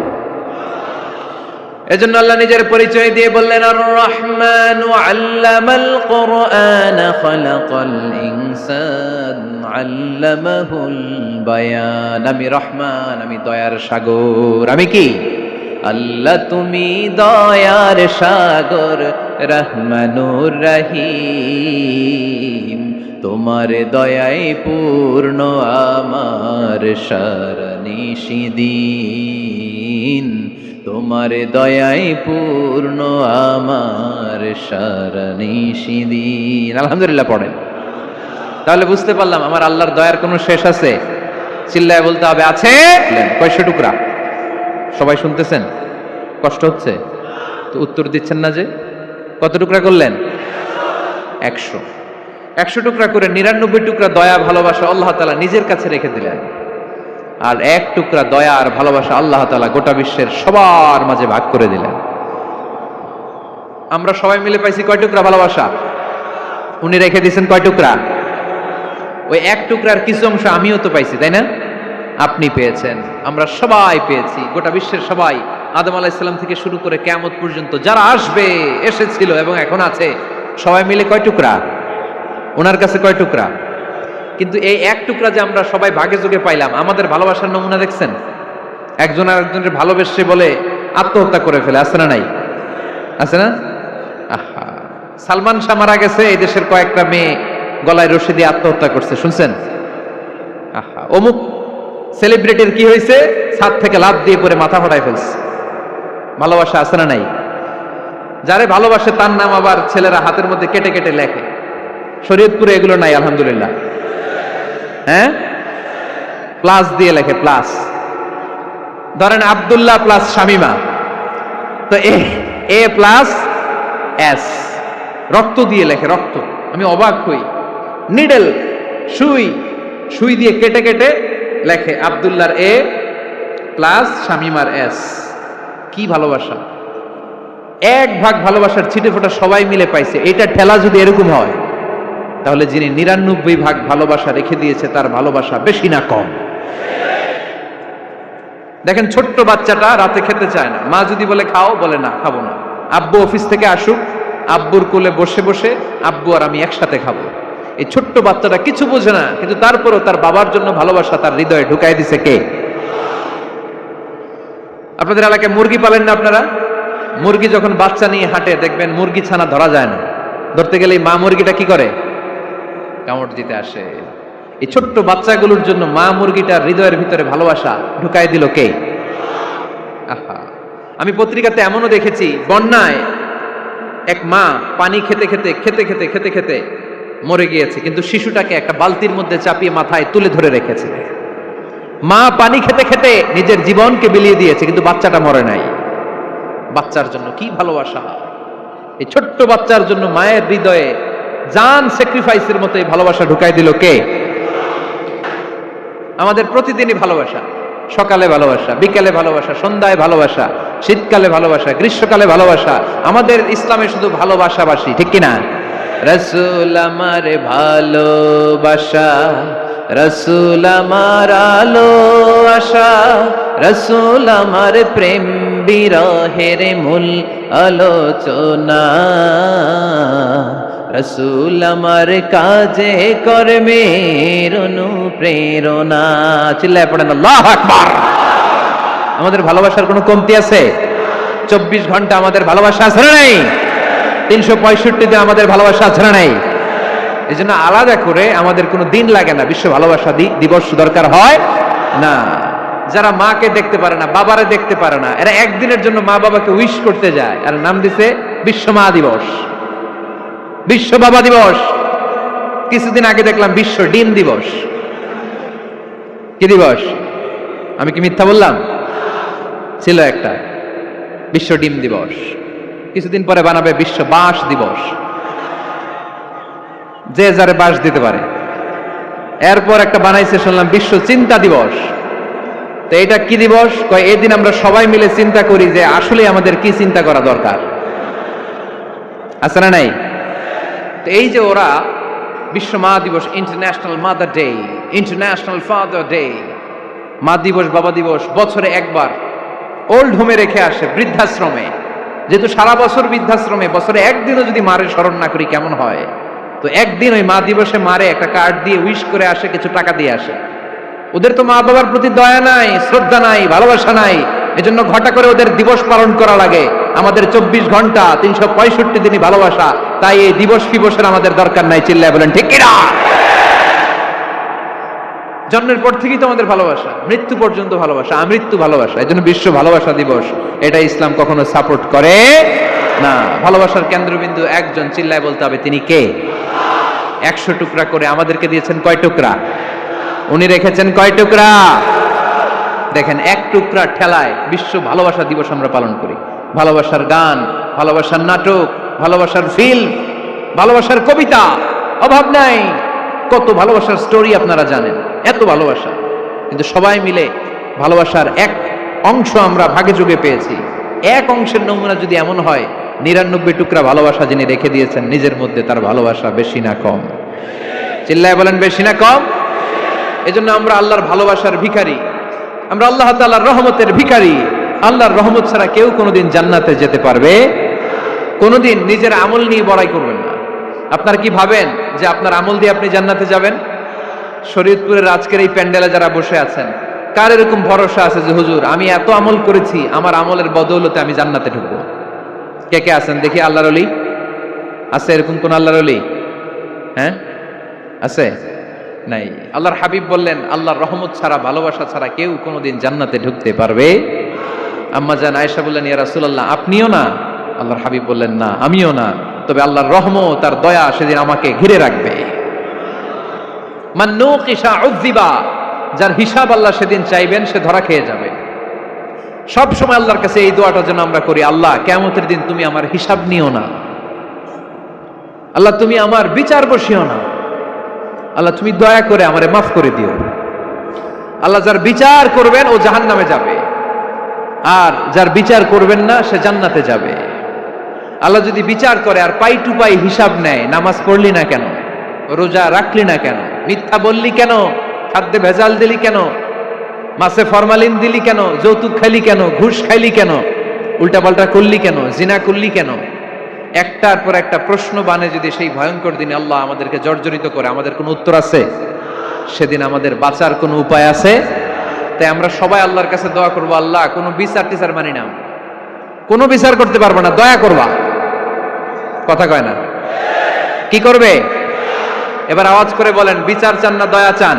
এজন্য আল্লাহ নিজের পরিচয় দিয়ে বললেন, আর রহমানু আল্লামাল কুরআন খালাকাল ইনসান আল্লামাহুল বায়ান। আমি রহমান, আমি দয়ার সাগর। আমি কি? আল্লাহ তুমি দয়ার সাগর, রহমানুর রহিম। তোমার দয়ায় পূর্ণ আমার সারানিশিদিন। তোমার দয়ায় পূর্ণ আমার সারানিশিদিন। আলহামদুলিল্লাহ পড়েন। তাহলে বুঝতে পারলাম আমার আল্লাহর দয়ার কোনো শেষ আছে? চিল্লায় বলতে হবে আছে। কয়শো টুকরা? সবাই শুনতেছেন? কষ্ট হচ্ছে তো উত্তর দিচ্ছেন না যে? কত টুকরা করলেন? 100। 100 টুকরা করে 99 টুকরা দয়া ভালোবাসা আল্লাহ তাআলা নিজের কাছে রেখে দিলেন। আর 1 টুকরা দয়া আর ভালোবাসা আল্লাহ তাআলা গোটা বিশ্বের সবার মাঝে ভাগ করে দিলেন। আমরা সবাই মিলে পাইছি কয় টুকরা ভালোবাসা? উনি রেখে দিয়েছেন কয় টুকরা? ওই 1 টুকরার কিছু অংশ আমিও তো পাইছি, তাই না? আপনি পেয়েছেন, আমরা সবাই পেয়েছি, গোটা বিশ্বের সবাই। আদম আলাইহিস সালাম থেকে শুরু করে কিয়ামত পর্যন্ত যারা আসবে, এসেছিল এবং এখন আছে, সবাই মিলে কয় টুকরা? ওনার কাছে কয় টুকরা? কিন্তু এই 1 টুকরা যে আমরা সবাই ভাগে যোগে পাইলাম, আমাদের ভালোবাসার নমুনা দেখছেন? একজন আরেকজনের ভালোবেসে বলে আত্মহত্যা করে ফেলে, আছে না নাই? আছে না? আহা, সালমান শাহ মারা গেছে, এই দেশের কয়েকটা মেয়ে গলায় রশি দিয়ে আত্মহত্যা করছে, শুনছেন? আহা, অমুক সেলিব্রিটির কি হয়েছে, ছাদ থেকে লাফ দিয়ে পরে মাথা ফাটায় ফেলছে। ভালোবাসা আছে না নাই? যারে ভালোবাসে তার নাম আবার ছেলেরা হাতের মধ্যে কেটে কেটে লেখে। শরীয়তপুরে এগুলো নাই আলহামদুলিল্লাহ। হ্যাঁ, প্লাস দিয়ে লেখে, প্লাস। ধরেন আব্দুল্লাহ প্লাস শামিমা, তো এ প্লাস এস, রক্ত দিয়ে লেখে, রক্ত। আমি অবাক হই, নিডেল, সুই দিয়ে কেটে কেটে লেখে আব্দুল্লাহর এ প্লাস শামিমার এস। কি ভালোবাসা! 1 ভাগ ভালোবাসার ছিটে ফোটা সবাই মিলে পাইছে। এটা ঠেলা যদি এরকম হয়, তাহলে যিনি 99 ভাগ ভালোবাসা রেখে দিয়েছে তার ভালোবাসা বেশি না কম? দেখেন, ছোট্ট বাচ্চাটা রাতে খেতে চায় না, মা যদি বলে খাও, বলে না, খাবো না। আব্বু অফিস থেকে আসুক, আব্বুর কোলে বসে বসে আব্বু আর আমি একসাথে খাবো। এই ছোট্ট বাচ্চাটা কিছু বোঝে না, কিন্তু তারপরও তার বাবার জন্য ভালোবাসা তার হৃদয়ে ঢুকাই দিছে কে? আপনাদের এলাকায় মুরগি পালেন না আপনারা? মুরগি যখন বাচ্চা নিয়ে হাঁটে, দেখবেন মুরগি ছানা ধরা যায় না। ধরতে গেলে মা মুরগিটা কি করে? কামড় দিতে আসে। এই ছোট্ট বাচ্চাগুলোর জন্য মা মুরগিটার হৃদয়ের ভিতরে ভালোবাসা ঢুকাই দিল কে? আহা, আমি পত্রিকাতে এমনও দেখেছি, বন্যায় এক মা পানি খেতে খেতে খেতে খেতে খেতে খেতে মরে গিয়েছে, কিন্তু শিশুটাকে একটা বালতির মধ্যে চাপিয়ে মাথায় তুলে ধরে রেখেছে। মা পানি খেতে খেতে নিজের জীবনকে বিলিয়ে দিয়েছে, কিন্তু বাচ্চাটা মরে নাই। বাচ্চার জন্য কি ভালোবাসা! এই ছোট্ট বাচ্চার জন্য মায়ের হৃদয়ে জান স্যাক্রিফাইসের মতো এই ভালোবাসা ঢুকাই দিল কে? আমাদের প্রতিদিনই ভালোবাসা, সকালে ভালোবাসা, বিকেলে ভালোবাসা, সন্ধ্যায় ভালোবাসা, শীতকালে ভালোবাসা, গ্রীষ্মকালে ভালোবাসা। আমাদের ইসলামে শুধু ভালোবাসাবাসী, ঠিক কিনা? রসুল আমার ভালোবাসা, রসুল আমার আলো আশা, রসুল আমার প্রেম বিরহের মূল আলোচনা, রসুল আমার কাজে কর্মের অনুপ্রেরণা। চিল্লায় পড়েন আল্লাহু আকবার। আমাদের ভালোবাসার কোনো কমতি আছে? 24 ঘন্টা আমাদের ভালোবাসা আছে না নাই? 365 দিন আমাদের ভালোবাসা আছে না নাই? এই জন্য আলাদা করে আমাদের কোনো দিন লাগে না, বিশ্ব ভালোবাসা দিবস দরকার হয় না। যারা মাকে দেখতে পারে না, বাবারে দেখতে পারে না, এরা একদিনের জন্য মা বাবাকে উইশ করতে যায়, আর নাম দিছে বিশ্ব মা দিবস, বিশ্ব বাবা দিবস। কিছুদিন আগে দেখলাম বিশ্ব ডিম দিবস। কি দিবস? আমি কি মিথ্যা বললাম? ছিল একটা বিশ্ব ডিম দিবস। কিছুদিন পরে বানাবে বিশ্ব বাঁশ দিবস, যে যারে বাঁশ দিতে পারে। এরপর একটা বানাইছে শুনলাম বিশ্ব চিন্তা দিবস। তো এটা কি দিবস? কয় এই দিন আমরা সবাই মিলে চিন্তা করি যে আসলে আমাদের কি চিন্তা করা দরকার, আছে না নাই? তো এই যে ওরা বিশ্ব মা দিবস, international mother day, international father day, মা দিবস বাবা দিবস বছরে একবার ওল্ড হোমে রেখে আসে, বৃদ্ধাশ্রমে। যেহেতু সারা বছর বৃদ্ধাশ্রমে, বছরে একদিনও যদি মারে স্মরণ না করি কেমন হয়? তো একদিন ওই মা দিবসে মারে একটা কার্ড দিয়ে উইশ করে আসে, কিছু টাকা দিয়ে আসে। ওদের তো মা বাবার প্রতি দয়া নাই, শ্রদ্ধা নাই, ভালোবাসা নাই, এজন্য ঘটা করে ওদের দিবস পালন করা লাগে। আমাদের 24 ঘন্টা 365 দিনই ভালোবাসা, তাই এই দিবস ফিবসের আমাদের দরকার নাই। চিল্লায় বলেন ঠিক কিনা? জন্মের পর থেকেই তো আমাদের ভালোবাসা, মৃত্যু পর্যন্ত ভালোবাসা, আমৃত্যু ভালোবাসা। এই জন্য বিশ্ব ভালোবাসা দিবস, এটা ইসলাম কখনো সাপোর্ট করে না। ভালোবাসার কেন্দ্রবিন্দু একজন, চিল্লায় বলতে হবে তিনি কে? 100 টুকরা করে আমাদেরকে দিয়েছেন কয় টুকরা? উনি রেখেছেন কয় টুকরা? দেখেন, এক টুকরা ঠেলায় বিশ্ব ভালোবাসা দিবস আমরা পালন করি। ভালোবাসার গান, ভালোবাসার নাটক, ভালোবাসার ফিল্ম, ভালোবাসার কবিতা, অভাব নাই। কত ভালোবাসার স্টোরি আপনারা জানেন, এত ভালোবাসা। কিন্তু সবাই মিলে ভালোবাসার এক অংশ আমরা ভাগে যোগে পেয়েছি। এক অংশের নমুনা যদি এমন হয়, 99 টুকরা ভালোবাসা যিনি রেখে দিয়েছেন নিজের মধ্যে, তার ভালোবাসা বেশি না কম? চিল্লায় বলেন বেশি না কম? এজন্য আমরা আল্লাহর ভালোবাসার ভিখারি, আমরা আল্লাহ তাআলার রহমতের ভিখারি। আল্লাহর রহমত ছাড়া কেউ কোনোদিন জান্নাতে যেতে পারবে? কোনোদিন নিজের আমল নিয়ে বড়াই করবেন না। আপনারা কি ভাবেন যে আপনার আমল দিয়ে আপনি জান্নাতে যাবেন? শরীয়তপুরের আজকের এই প্যান্ডেলে যারা বসে আছেন, কার এরকম ভরসা আছে যে হুজুর আমি এত আমল করেছি, আমার আমলের বদৌলতে আমি জান্নাতে ঢুকবো? কে কে আছেন দেখি আল্লাহর ওলি? আছে এরকম কোন আল্লাহর ওলি? হ্যাঁ, আছে? নাই। আল্লাহর হাবিব বললেন, আল্লাহর রহমত ছাড়া, ভালোবাসা ছাড়া কেউ কোনোদিন জান্নাতে ঢুকতে পারবে? আম্মা জান আয়েশা বললেন, ইয়া রাসূলুল্লাহ আপনিও না? আল্লাহর হাবিব বললেন, না আমিও না, তবে আল্লাহর রহমত আর দয়া সেদিন আমাকে ঘিরে রাখবে। মান নুকিশা উযযিবা, যার হিসাব আল্লাহ সেদিন চাইবেন সে ধরা খেয়ে যাবে। সব সময় আল্লাহর কাছে এই দোয়াটা যেন আমরা করি, আল্লাহ কিয়ামতের দিন তুমি আমার হিসাব নিও না, আল্লাহ তুমি আমার বিচার বসিও না, আল্লাহ তুমি দয়া করে আমারে মাফ করে দিও। আল্লাহ যার বিচার করবেন ও জাহান্নামে যাবে, আর যার বিচার করবেন না সে জান্নাতে যাবে। আল্লাহ যদি বিচার করে আর পাই টু পাই হিসাব নেয়, নামাজ পড়লি না কেন, রোজা রাখলি না কেন, মিথ্যা বললি কেন, খাদ্যে ভেজাল দিলি কেন, মাছে ফরমালিন দিলি কেন, যৌতুক খাইলি কেন, ঘুষ খাইলি কেন, উল্টাপাল্টা করলি কেন, জিনা করলি কেন, একটার পর একটা প্রশ্ন বানে যদি সেই ভয়ঙ্কর দিনে আল্লাহ আমাদেরকে জর্জরিত করে, আমাদের কোনো উত্তর আছে? সেদিন আমাদের বাঁচার কোনো উপায় আছে? তাই আমরা সবাই আল্লাহর কাছে দোয়া করবো, আল্লাহ কোনো বিচার টিচার মানি না, কোনো বিচার করতে পারবো না, দয়া করবা। কথা কয় না? কি করবে? এবার আওয়াজ করে বলেন, বিচার চান না দয়া চান?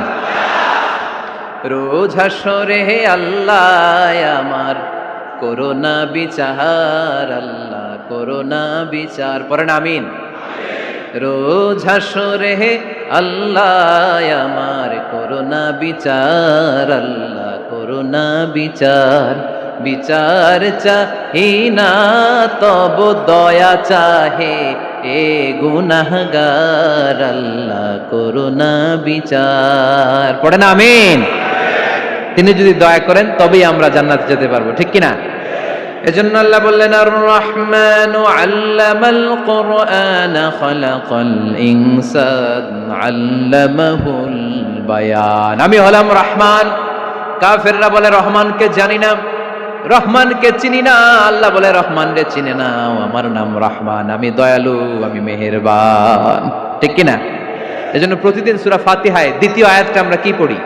রোজ হাসরে হে আল্লাহ আমার করোনা বিচার, আল্লাহ করোনা বিচার, পড়েন আমিন। রোজ হাসরে হে আল্লাহ আমার করোনা বিচার, আল্লাহ করোনা বিচার, বিচার চাহি না তব দয়া চাহে এ গুনাহগার, আল্লাহ করোনা বিচার, পড়েন আমিন। তিনি যদি দয়া করেন তবেই আমরা জান্নাতে যেতে পারবো, ঠিক কিনা? এজন্য আল্লাহ বললেন আর রহমানু আল্লামাল কুরআন খালাকাল ইনসান আল্লামাহুল বায়ান। আমি হলাম রহমান। কাফেররা বলে রহমানকে জানি না, রহমানকে চিনি না। আল্লাহ বলে রহমান রে চিনে নাও, আমার নাম রহমান, আমি দয়ালু, আমি মেহেরবান। ঠিক কিনা? এজন্য প্রতিদিন সূরা ফাতিহায় দ্বিতীয় আয়াতটা আমরা কি পড়ি?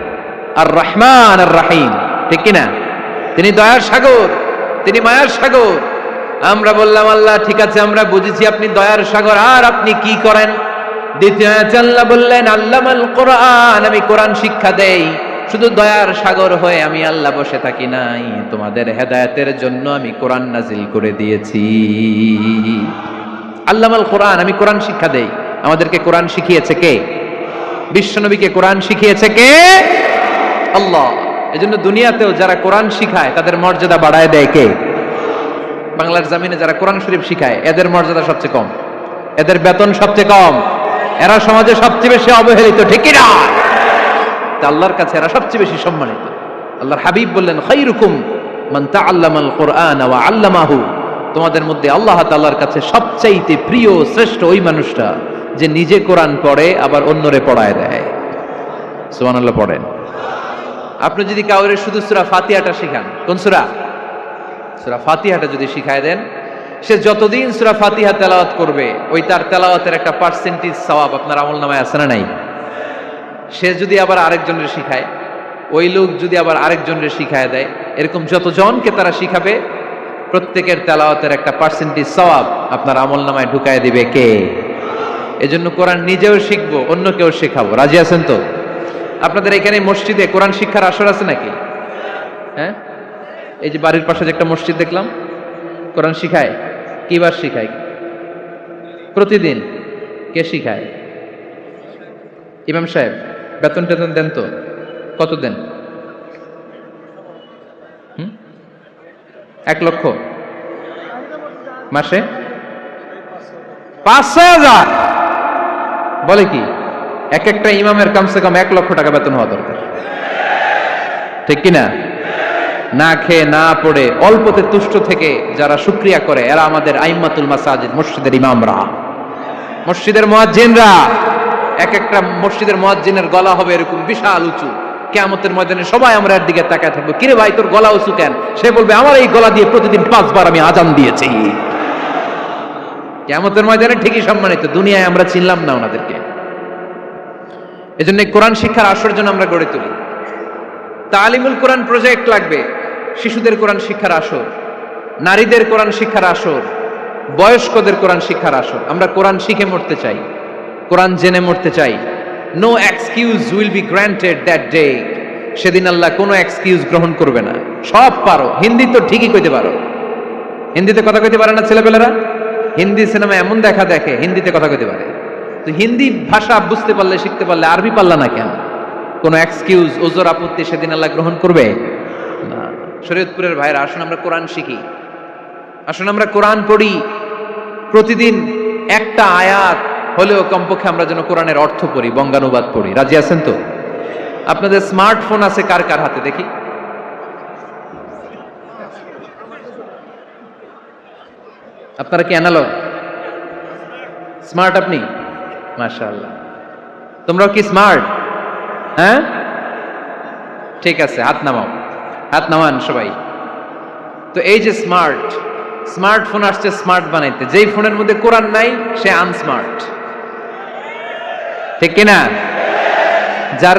আর রহমান আর রাহিম। ঠিক কিনা? তিনি দয়ার সাগর, তিনি মায়ার সাগর। আমরা বললাম আল্লাহ ঠিক আছে, আমরা বুঝেছি আপনি দয়ার সাগর, আর আপনি কি করেন? দ্বিতীয় আয়াতে আল্লাহ বললেন আল্লামাল কোরআন, আমি কোরআন শিক্ষা দেই। শুধু দয়ার সাগর হয়ে আমি আল্লাহ বসে থাকি নাই, তোমাদের হেদায়েতের জন্য আমি কোরআন নাজিল করে দিয়েছি। আল্লামাল কোরআন, আমি কোরআন শিক্ষা দেই। আমাদেরকে কোরআন শিখিয়েছে কে? বিশ্বনবীকে কোরআন শিখিয়েছে কে? আল্লাহ। এজন্য দুনিয়াতেও যারা কোরআন শিখায় তাদের মর্যাদা বাড়ায় দেয় কে? বাংলার জমিনে যারা কোরআন শরীফ শিখায় এদের মর্যাদা সবচেয়ে কম, এদের বেতন সবচেয়ে কম, এরা সমাজে সবচেয়ে বেশি অবহেলিত। ঠিক কি না? আল্লাহর কাছে এরা সবচেয়ে বেশি সম্মানিত। আল্লাহর হাবিব বললেন খায়রুকুম মান তাআল্লামাল কুরআন ওয়া আল্লামাহু, তোমাদের মধ্যে আল্লাহ তাআলার কাছে সবচাইতে প্রিয় শ্রেষ্ঠ ওই মানুষটা যে নিজে কোরআন পড়ে আবার অন্যরে পড়ায় দেয়। সুবহানাল্লাহ পড়েন। আপনি যদি কাউরে শুধু সূরা ফাতিহাটা শিখান, কোন সূরা? সূরা ফাতিহাটা যদি শিখায় দেন, সে যতদিন সূরা ফাতিহা তেলাওয়াত করবে ওই তার তেলাওয়াতের একটা পার্সেন্টেজ সওয়াব আপনার আমলনামায় আছে না নাই? সে যদি আবার আরেকজনের শিখায়, ওই লোক যদি আবার আরেকজনের শিখায় দেয়, এরকম যতজনকে তারা শিখাবে প্রত্যেকের তেলাওয়াতের একটা পার্সেন্টেজ সওয়াব আপনার আমলনামায় ঢুকায় দিবে কে? এজন্য কোরআন নিজেও শিখবো, অন্যকেও শেখাবো। রাজি আছেন তো? আপনাদের এখানে মসজিদে কোরআন শিক্ষার আসর আছে নাকি? হ্যাঁ, এই যে বাড়ির পাশে যে একটা মসজিদ দেখলাম, কোরআন শিখায়। কিবার শিখায়? প্রতিদিন। কে শিখায়? ইমাম সাহেব। বেতন টেতন দেন তো? কত দেন? 1 লক্ষ মাসে? 5,000 বলে কি? এক একটা ইমামের কমসে কম 1 লক্ষ টাকা বেতন হওয়া দরকার। ঠিক কিনা? না খেয়ে না পড়ে অল্পতে তুষ্ট থেকে যারা শুকরিয়া করে এরা আমাদের আইম্মাতুল মাসাজিদ, মসজিদের ইমামরা, মসজিদের মুয়াজ্জিনরা। এক একটা মসজিদের মুয়াজ্জিনের গলা হবে এরকম বিশাল উঁচু। কিয়ামতের ময়দানে সবাই আমরা এর দিকে তাকায় থাকবো, কিরে ভাই তোর গলা উঁচু কেন? সে বলবে আমার এই গলা দিয়ে প্রতিদিন 5 বার আমি আজান দিয়েছি। কিয়ামতের ময়দানে ঠিকই সম্মানিত, দুনিয়ায় আমরা চিনলাম না ওনাদেরকে। এজন্য কোরআন শিক্ষার আসর জন্য আমরা গড়ে তুলি। তালিমুল কোরআন প্রজেক্ট লাগবে, শিশুদের কোরআন শিক্ষার আসর, নারীদের কোরআন শিক্ষার আসর, বয়স্কদের কোরআন শিক্ষার আসর। আমরা কোরআন শিখে মরতে চাই, কোরআন জেনে মরতে চাই। No excuse will be granted that day. সেদিন আল্লাহ কোনো এক্সকিউজ গ্রহণ করবে না। সব পারো, হিন্দি তো ঠিকই কইতে পারো। হিন্দিতে কথা কইতে পারে না ছেলেপেলেরা? হিন্দি সিনেমা এমন দেখা দেখে হিন্দিতে কথা কইতে পারে। তো হিন্দি ভাষা বুঝতে পারলে, শিখতে পারলে আরবি পারলা না কেন? কোন এক্সকিউজ, ওজর, আপত্তি সেদিন আল্লাহ গ্রহণ করবে না। শরীয়তপুরের ভাইরা, আসুন আমরা কোরআন শিখি, আসুন আমরা কোরআন পড়ি। প্রতিদিন একটা আয়াত হলেও কমপক্ষে আমরা যেন কোরআনের অর্থ পড়ি, বঙ্গানুবাদ পড়ি। রাজি আছেন তো? আপনাদের স্মার্টফোন আছে কার কার হাতে দেখি? আপনারা কি অ্যানালগ? স্মার্ট আপনি? মাশাআল্লাহ। তোমরাও কি স্মার্ট? হ্যাঁ, ঠিক আছে, হাত নামাও, হাত নামান সবাই। তো এই যে স্মার্টফোন আসছে স্মার্ট বানাইতে, যেই ফোনের মধ্যে কোরআন নাই সে আনস্মার্ট। ঠিক কিনা? যার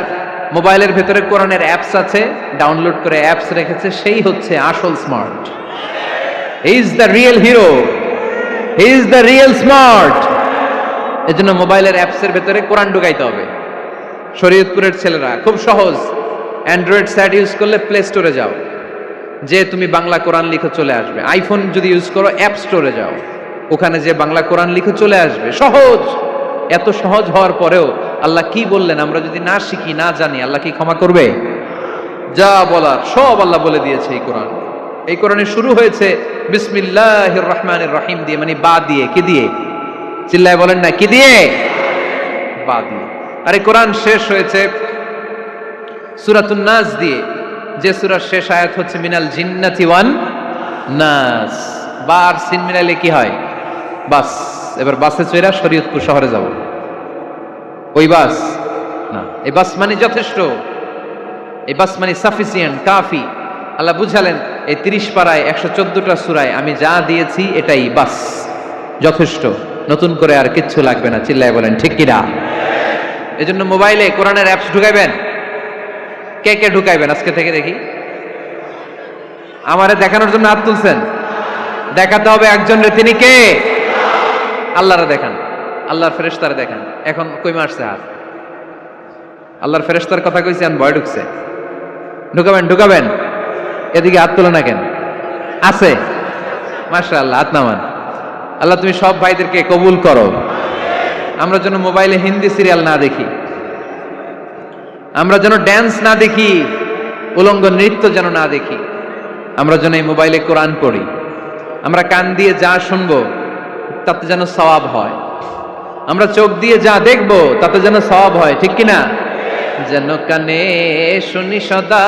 মোবাইলের ভেতরে কোরআনের অ্যাপস আছে, ডাউনলোড করে অ্যাপস রেখেছে, সেই হচ্ছে আসল smart. He is the real hero, he is the real smart. এজন্য মোবাইলের অ্যাপসের ভেতরে কোরআন ঢুকাইতে হবে। শরীয়তপুরের ছেলেরা খুব সহজ, অ্যান্ড্রয়েড সেট ইউজ করলে প্লে স্টোরে যাও, যে তুমি বাংলা কোরআন লিখে চলে আসবে। আইফোন যদি ইউজ করো অ্যাপ স্টোরে যাও, ওখানে যে বাংলা কোরআন লিখে চলে আসবে। সহজ। এত সহজ হওয়ার পরেও আল্লাহ কি বললেন আমরা যদি না শিখি, না জানি, আল্লাহ কি ক্ষমা করবে? যা বলার সব আল্লাহ বলে দিয়েছে এই কোরআন। এই কোরআনে শুরু হয়েছে বিসমিল্লাহির রহমানির রহিম দিয়ে, মানে বা দিয়ে। কি দিয়ে? চিল্লায় বলেন না, কি দিয়ে? বা দিয়ে। আর এই কোরআন শেষ হয়েছে সূরাতুন নাস দিয়ে, যে সূরার শেষ আয়াত হচ্ছে মিনাল জিন্নাতি ওয়ান নাস। বার সিন মিলাইলে কি হয়? বাস। এবার বাসে চড়া শরীয়তপুর শহরে যাব, ওই বাস না, এই বাস মানে যথেষ্ট, এই বাস মানে সাফিসিয়েন্ট, কাফি। আল্লাহ বুঝালেন এই 30 পারায় 114টা সূরায় আমি যা দিয়েছি এটাই বাস, যথেষ্ট, নতুন করে আর কিচ্ছু লাগবে না। চিল্লায় বলেন ঠিক কিনা? এজন্য মোবাইলে কোরআনের অ্যাপস ঢুকাইবেন। কে কে ঢুকাইবেন আজকে থেকে দেখি? আমারে দেখানোর জন্য হাত তুলছেন? দেখাতে হবে একজনের, তিনি কে? আল্লাহরে দেখান, আল্লাহর ফেরেশতারে দেখান। এখন কই মারছে হাত? আল্লাহর ফেরেশতার কথা কইছি, আন ভয় ঢুকছে। ঢুকাবেন ঢুকাবেন, এদিকে হাত তোলে না কেন? আছে? মাশাআল্লাহ, হাত নামান। আল্লাহ তুমি সব ভাইদেরকে কবুল করো। আমরা যেন মোবাইলে হিন্দি সিরিয়াল না দেখি, আমরা যেন ড্যান্স না দেখি, উলঙ্গ নৃত্য যেন না দেখি, আমরা যেন এই মোবাইলে কোরআন পড়ি। আমরা কান দিয়ে যা শুনবো তাতে যেন সওয়াব হয়, আমরা চোখ দিয়ে যা দেখবো তাতে যেন সওয়াব হয়, ঠিক কিনা? যেন কানে শুনি সদা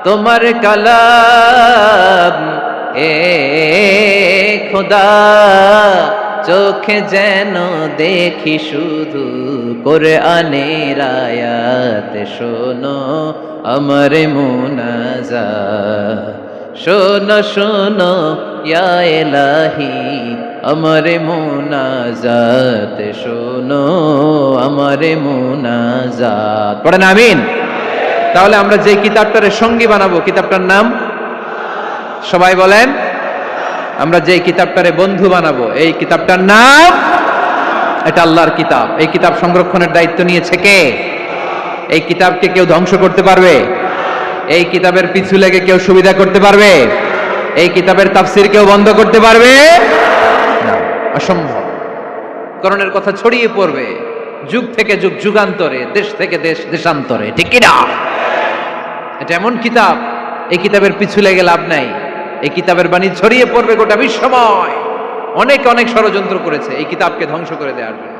তোমার কালাম, এ খোদা চোখে যেন দেখি শুধু কোরআনের আয়াত, শোনো আমার মুনাজাত, শোনো শোনো ইয়া ইলাহি আমার মুনাজাত, শোনো আমার মুনাজাত। পড়েন আমিন। তাহলে আমরা যে কিতাবটারে সঙ্গী বানাবো, কিতাবটার নাম সবাই বলেন। আমরা যে কিতাবটারে বন্ধু বানাবো, এই কিতাবটার নাম, এটা আল্লাহর কিতাব। এই কিতাব সংরক্ষণের দায়িত্ব নিয়েছে কে? এই কিতাবকে কেউ ধ্বংস করতে পারবে? এই কিতাবের পিছু লেগে কেউ সুবিধা করতে পারবে? এই কিতাবের তাফসীর কেউ বন্ধ করতে পারবে না, অসম্ভব। কোরআনের কথা ছড়িয়ে পড়বে যুগ থেকে যুগ, যুগান্তরে, দেশ থেকে দেশ, দেশান্তরে, ঠিক কি না? এটা এমন কিতাব, এই কিতাবের পিছু লেগে লাভ নাই। এই কিতাবের বাণী ছড়িয়ে পড়বে গোটা বিশ্বময়। অনেক অনেক ষড়যন্ত্র করেছে এই কিতাবকে ধ্বংস করে দেওয়ার জন্য।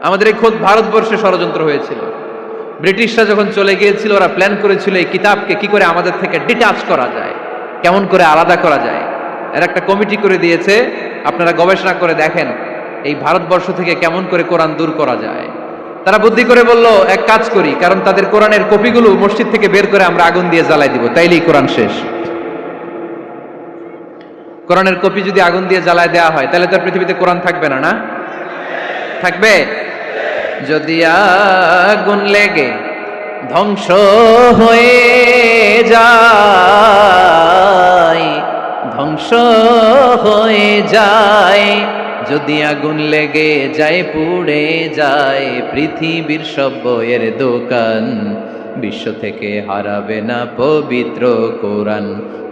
আমাদের এই খোদ ভারতবর্ষে ষড়যন্ত্র হয়েছিল। ব্রিটিশরা যখন চলে গিয়েছিল, ওরা প্ল্যান করেছিল এই কিতাবকে কি করে আমাদের থেকে ডিটাচ করা যায়, কেমন করে আলাদা করা যায়। এর একটা কমিটি করে দিয়েছে, আপনারা গবেষণা করে দেখেন এই ভারতবর্ষ থেকে কেমন করে কোরআন দূর করা যায়। তারা বুদ্ধি করে বলল, এক কাজ করি, কারণ তাদের কোরআনের কপিগুলো মসজিদ থেকে বের করে আমরা আগুন দিয়ে জ্বালাই দিব, তাইলেই কোরআন শেষ। কোরআনের কপি যদি আগুন দিয়ে জ্বালায় দেওয়া হয়, তাহলে তো পৃথিবীতে কোরআন থাকবে না, না থাকবে? যদি আগুন লেগে ধ্বংস হয়ে যায়, ধ্বংস হয়ে যায়, যদি আগুন লেগে যায়, পুড়ে যায় পৃথিবীর সব বইয়ের দোকান, বিশ্ব থেকে হারাবে না পবিত্র কোরআন,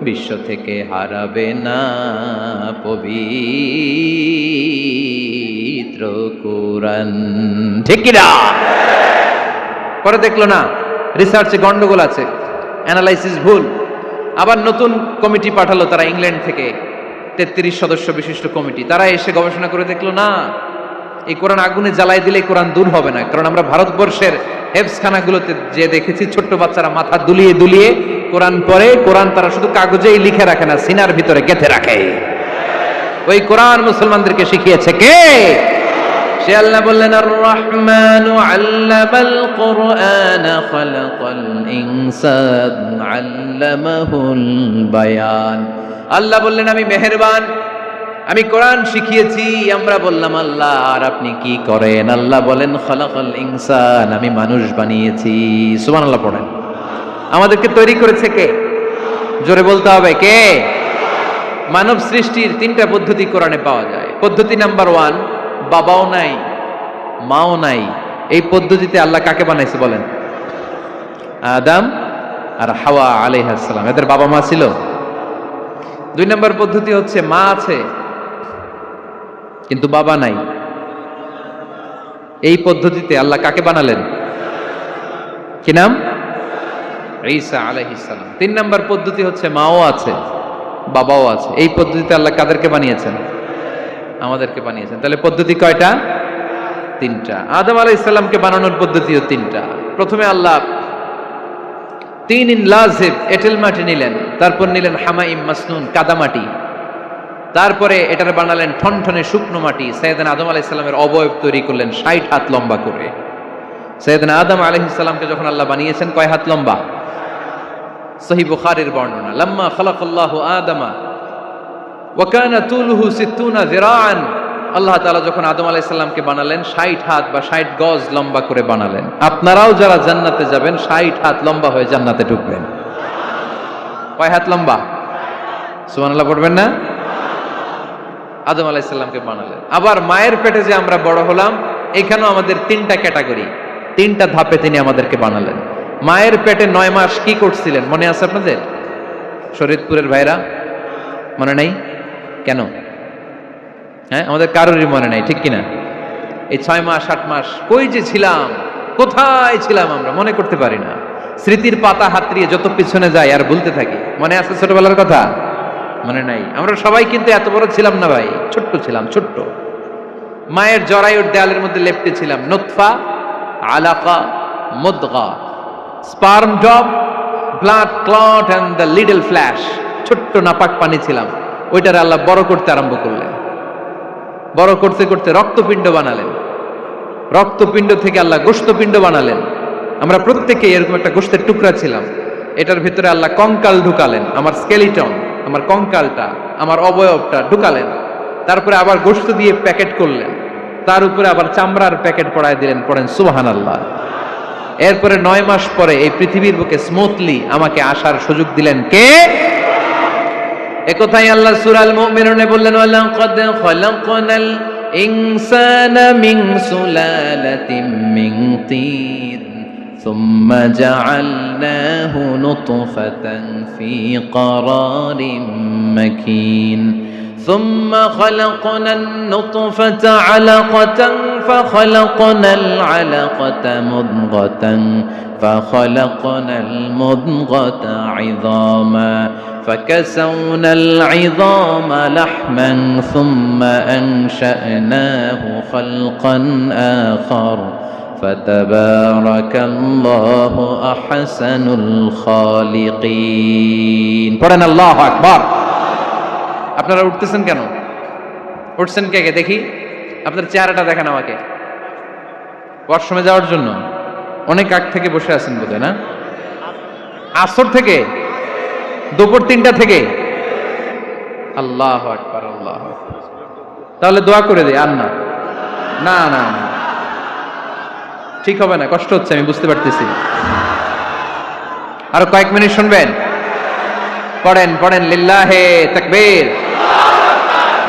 বিশ্ব থেকে হারাবে না পবিত্র কোরআন, ঠিক কি না? পরে দেখলো না রিসার্চে গন্ডগোল আছে, অ্যানালাইসিস ভুল, আবার নতুন কমিটি পাঠালো তারা ইংল্যান্ড থেকে, 33 সদস্য বিশিষ্ট কমিটি। তারা এসে গবেষণা করে দেখলো না, এই কোরআন আগুনে জ্বালাই দিলে কোরআন দূর হবে না। কারণ আমরা ভারতবর্ষের হেফজখানাগুলোতে যে দেখেছি, ছোট্ট বাচ্চারা মাথা দুলিয়ে দুলিয়ে কোরআন পড়ে। কোরআন তারা শুধু কাগজেই লিখে রাখে না, সিনার ভিতরে গেঁথে রাখে। ওই কোরআন মুসলমানদেরকে শিখিয়েছে কে? সে আল্লাহ বললেন, আর রহমানু আল্লামাল কুরআন খালাকাল ইনসান আল্লামাহুল বায়ান। আল্লাহ বললেন আমি মেহেরবান, আমি কোরআন শিখিয়েছি। আমরা বললাম আল্লাহ আর আপনি কি করেন? আল্লাহ বলেন খালাকাল ইনসান, আমি মানুষ বানিয়েছি। সুবহানাল্লাহ পড়েন। আমাদেরকে তৈরি করেছে কে? জোরে বলতে হবে কে? মানব সৃষ্টির 3টা পদ্ধতি কোরআনে পাওয়া যায়। পদ্ধতি নাম্বার 1, বাবাও নাই মাও নাই। এই পদ্ধতিতে আল্লাহ কাকে বানাইছে বলেন? আদম আর হাওয়া আলাইহিস সালাম, এদের বাবা মা ছিল। 2 নম্বর পদ্ধতি হচ্ছে মা আছে কিন্তু বাবা নাই। এই পদ্ধতিতে আল্লাহ কাকে বানালেন? কি নাম? ঈসা আলাইহিস সালাম। 3 নম্বর পদ্ধতি হচ্ছে মাও আছে বাবাও আছে। এই পদ্ধতিতে আল্লাহ কাদেরকে বানিয়েছেন? আমাদেরকে বানিয়েছেন। তাহলে পদ্ধতি কয়টা? 3টা। আদম আলাইহিস সালামকে বানানোর পদ্ধতিও 3টা। প্রথমে আল্লাহ তিন লাজিব এঁটেল মাটি নিলেন, তারপর নিলেন হামাইম মাসনুন কাদামাটি, তারপরে এটার বানালেন ঠনঠনে শুকনো মাটি। সাইয়েদনা আদম আলাইহিস সালামের অবয়ব তৈরি করলেন 60 হাত লম্বা করে। সাইয়েদনা আদম আলাইহিস সালামকে যখন আল্লাহ বানিয়েছেন কয় হাত লম্বা? সহিহ বুখারীর বর্ণনা, লাম্মা খালাকাল্লাহু আদামা ওয়া কানা তুলুহু 60 যিরাআন। আল্লাহ তাআলা যখন আদম আলাইহিস সালামকে বানালেন 60 হাত বা 60 গজ লম্বা করে বানালেন। আপনারাও যারা জান্নাতে যাবেন 60 হাত লম্বা হয়ে জান্নাতে ঢুকবেন। কয় হাত লম্বা? সুবহানাল্লাহ পড়বেন না? আদম আলাইহিস সালামকে বানালেন। আবার মায়ের পেটে যে আমরা বড় হলাম, এখানেও আমাদের তিনটা ক্যাটাগরি, তিনটা ধাপে তিনি আমাদেরকে বানালেন। মায়ের পেটে 9 মাস কি করছিলেন মনে আছে আপনাদের? শরীয়তপুরের ভাইরা মনে নাই কেন? হ্যাঁ, আমাদের কারোরই মনে নাই, ঠিক কিনা? এই 6 মাস 8 মাস কই যে ছিলাম, কোথায় ছিলাম আমরা মনে করতে পারি না। স্মৃতির পাতা হাতড়িয়ে যত পিছনে যায় আর ভুলতে থাকি। মনে আছে ছোটবেলার কথা? মনে নাই। আমরা সবাই কিন্তু এত বড় ছিলাম না ভাই, ছোট্ট ছিলাম, ছোট্ট। মায়ের জরায়ুর দেয়ালের মধ্যে লেপ্টে ছিলাম। নুতফা, আলাকা, মুদগা, sperm drop, blood clot and the little flesh. ছোট্ট নাপাক পানি ছিলাম। ওইটার আল্লাহ বড় করতে আরম্ভ করলেন। বড় করতে করতে রক্তপিণ্ড বানালেন। রক্তপিণ্ড থেকে আল্লাহ গোশতপিণ্ড বানালেন। আমরা প্রত্যেকেই এরকম একটা গোশতের টুকরা ছিলাম। এটার ভিতরে আল্লাহ কঙ্কাল ঢুকালেন, আমার স্কেলিটন, আমার কঙ্কালটা, আমার অবয়বটা ঢুকালেন। তারপরে আবার গোশত দিয়ে প্যাকেট করলেন, তার উপরে আবার চামড়ার প্যাকেট পড়ায় দিলেন। পড়েন সুবহানাল্লাহ। এরপরে 9 মাস পরে এই পৃথিবীর বুকে স্মুথলি আমাকে আসার সুযোগ দিলেন কে? একথাই আল্লাহ সূরা আল মুমিনুনে বললেন, ওয়ালাকাদ খালাকনাল ইনসানা মিন সুলালাতিন মিন তিন সুম্মা জাআলনাহু নুতফাতান ফি ক্বারারিন মাকিন ثم خلقنا النطفة علقة فخلقنا العلقة مضغة فخلقنا المضغة عظاما فكسونا العظام لحما ثم أنشأناه خلقا آخر فتبارك الله أحسن الخالقين. পড়েন আল্লাহু আকবার। আপনারা উঠতেছেন কেন? উঠছেন কে কে দেখি? আপনার চেহারাটা দেখেন আমাকে। ওয়াশরুমে যাওয়ার জন্য অনেক আগ থেকে বসে আছেন বোধহয়, না? আসর থেকে, দুপুর 3টা থেকে। আল্লাহু আকবার, আল্লাহু আকবার। তাহলে দোয়া করে দেই। আর না না না না, ঠিক হবে না, কষ্ট হচ্ছে, আমি বুঝতে পারতেছি। আর কয়েক মিনিট শুনবেন? পড়েন পড়েন, লিল্লাহে তাকবীর,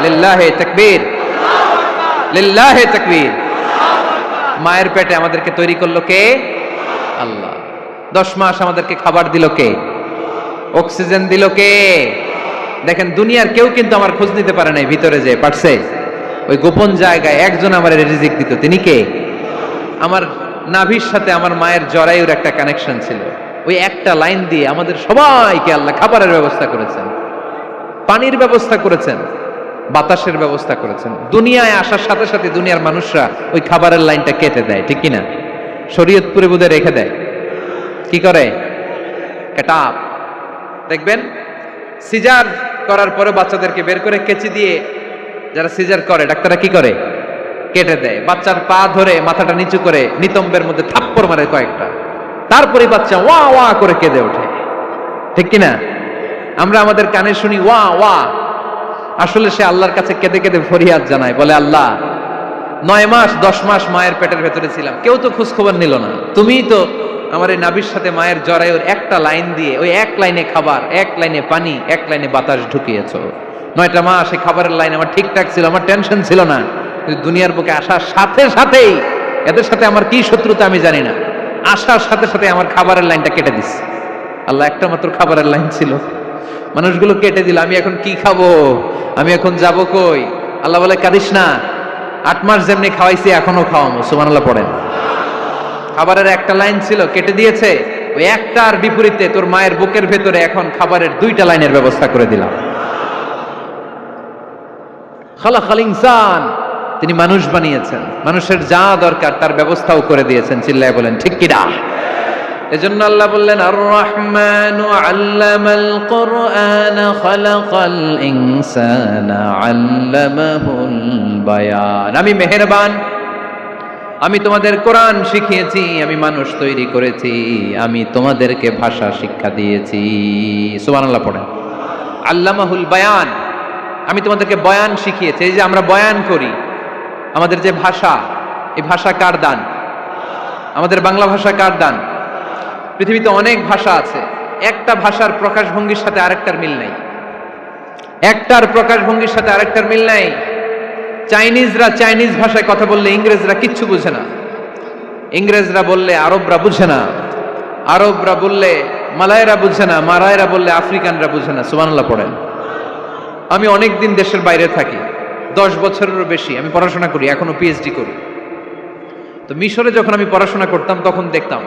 লিল্লাহে তাকবীর, লিল্লাহে তাকবীর। মায়ের পেটে আমাদেরকে তৈরি করলো কে? আল্লাহ। 10 মাস আমাদেরকে খাবার দিল কে? অক্সিজেন দিল কে? দেখেন, দুনিয়ার কেউ কিন্তু আমার খোঁজ নিতে পারে নাই ভিতরে যে পারছে। ওই গোপন জায়গায় একজন আমার রিজিক দিত। তিনি কে? আমার নাভির সাথে আমার মায়ের জরায়ুর একটা কানেকশন ছিল। ওই একটা লাইন দিয়ে আমাদের সবাইকে আল্লাহ খাবারের ব্যবস্থা করেছেন, পানির ব্যবস্থা করেছেন, বাতাসের ব্যবস্থা করেছেন। দুনিয়ায় আসার সাথে সাথে দুনিয়ার মানুষরা ওই খাবারের লাইনটা কেটে দেয়, ঠিক কিনা? শরীয়তপুরে বোধহয় রেখে দেয়। কি করে? কাটাপ। দেখবেন সিজার করার পরে বাচ্চাদেরকে বের করে কেচি দিয়ে যারা সিজার করে ডাক্তাররা কি করে? কেটে দেয়। বাচ্চার পা ধরে মাথাটা নিচু করে নিতম্বের মধ্যে থাপ্পড় মারে কয়েকটা, তারপরে বাচ্চা ওয়া ওয়া করে কেঁদে ওঠে, ঠিক কিনা? আমরা আমাদের কানে শুনি ওয়া ওয়া, আসলে সে আল্লাহর কাছে কেঁদে কেঁদে ফরিয়াদ জানায়, বলে আল্লাহ 9 মাস 10 মাস মায়ের পেটের ভেতরে ছিলাম, কেউ তো খোঁজ খবর নিল না। তুমিই তো আমার এই নাভির সাথে মায়ের জরায়ুর একটা লাইন দিয়ে ওই এক লাইনে খাবার, এক লাইনে পানি, এক লাইনে বাতাস ঢুকিয়েছো। 9টা মাস এই খাবারের লাইন আমার ঠিকঠাক ছিল, আমার টেনশন ছিল না। দুনিয়ার বুকে আসার সাথে সাথেই, এদের সাথে আমার কি শত্রুতা আমি জানি না, আসার সাথে সাথে আমার খাবারের লাইনটা কেটে দিচ্ছে। আল্লাহ একটা মাত্র খাবারের লাইন ছিল, মানুষগুলো কেটে দিল। আমি এখন কি খাবো? আমি এখন যাব কই? আল্লাহ বলে কাঁদিস না, 8 মাস যেমনি খাওয়াইছি এখনো খাওয়াবো। সুবহানাল্লাহ পড়েন। খাবারের একটা লাইন ছিল, কেটে দিয়েছে। ওই একটার বিপরীতে তোর মায়ের বুকের ভেতরে এখন খাবারের 2টা লাইনের ব্যবস্থা করে দিলাম। খালাকাল ইনসান, তিনি মানুষ বানিয়েছেন, মানুষের যা দরকার তার ব্যবস্থাও করে দিয়েছেন। চিল্লায় বলেন ঠিক কিনা? এজন্য আল্লাহ বললেন আর রহমানু আল্লামাল কুরআন খালাকাল ইনসানা আল্লামাহুল বায়ান। আমি মেহেরবান, আমি তোমাদের কোরআন শিখিয়েছি, আমি মানুষ তৈরি করেছি, আমি তোমাদেরকে ভাষা শিক্ষা দিয়েছি। সুবহানাল্লাহ পড়েন। আল্লামাহুল বায়ান, আমি তোমাদেরকে বয়ান শিখিয়েছি। এই যে আমরা বয়ান করি, আমাদের যে ভাষা, এই ভাষা কার দান? আমাদের বাংলা ভাষা কার দান? পৃথিবীতে অনেক ভাষা আছে, একটা ভাষার প্রকাশভঙ্গির সাথে আরেকটার মিল নাই। একটার প্রকাশভঙ্গির সাথে আরেকটার মিল নাই। চাইনিজরা চাইনিজ ভাষায় কথা বললে ইংরেজরা কিচ্ছু বুঝে না, ইংরেজরা বললে আরবরা বুঝে না, আরবরা বললে মালায়রা বুঝে না, মারায়রা বললে আফ্রিকানরা বুঝে না। সুবহানাল্লাহ পড়েন। আমি অনেক দিন দেশের বাইরে থাকি, 10 বছরেরও বেশি আমি পড়াশোনা করি, এখনো পিএইচডি করি। তো মিশরে যখন আমি পড়াশোনা করতাম তখন দেখতাম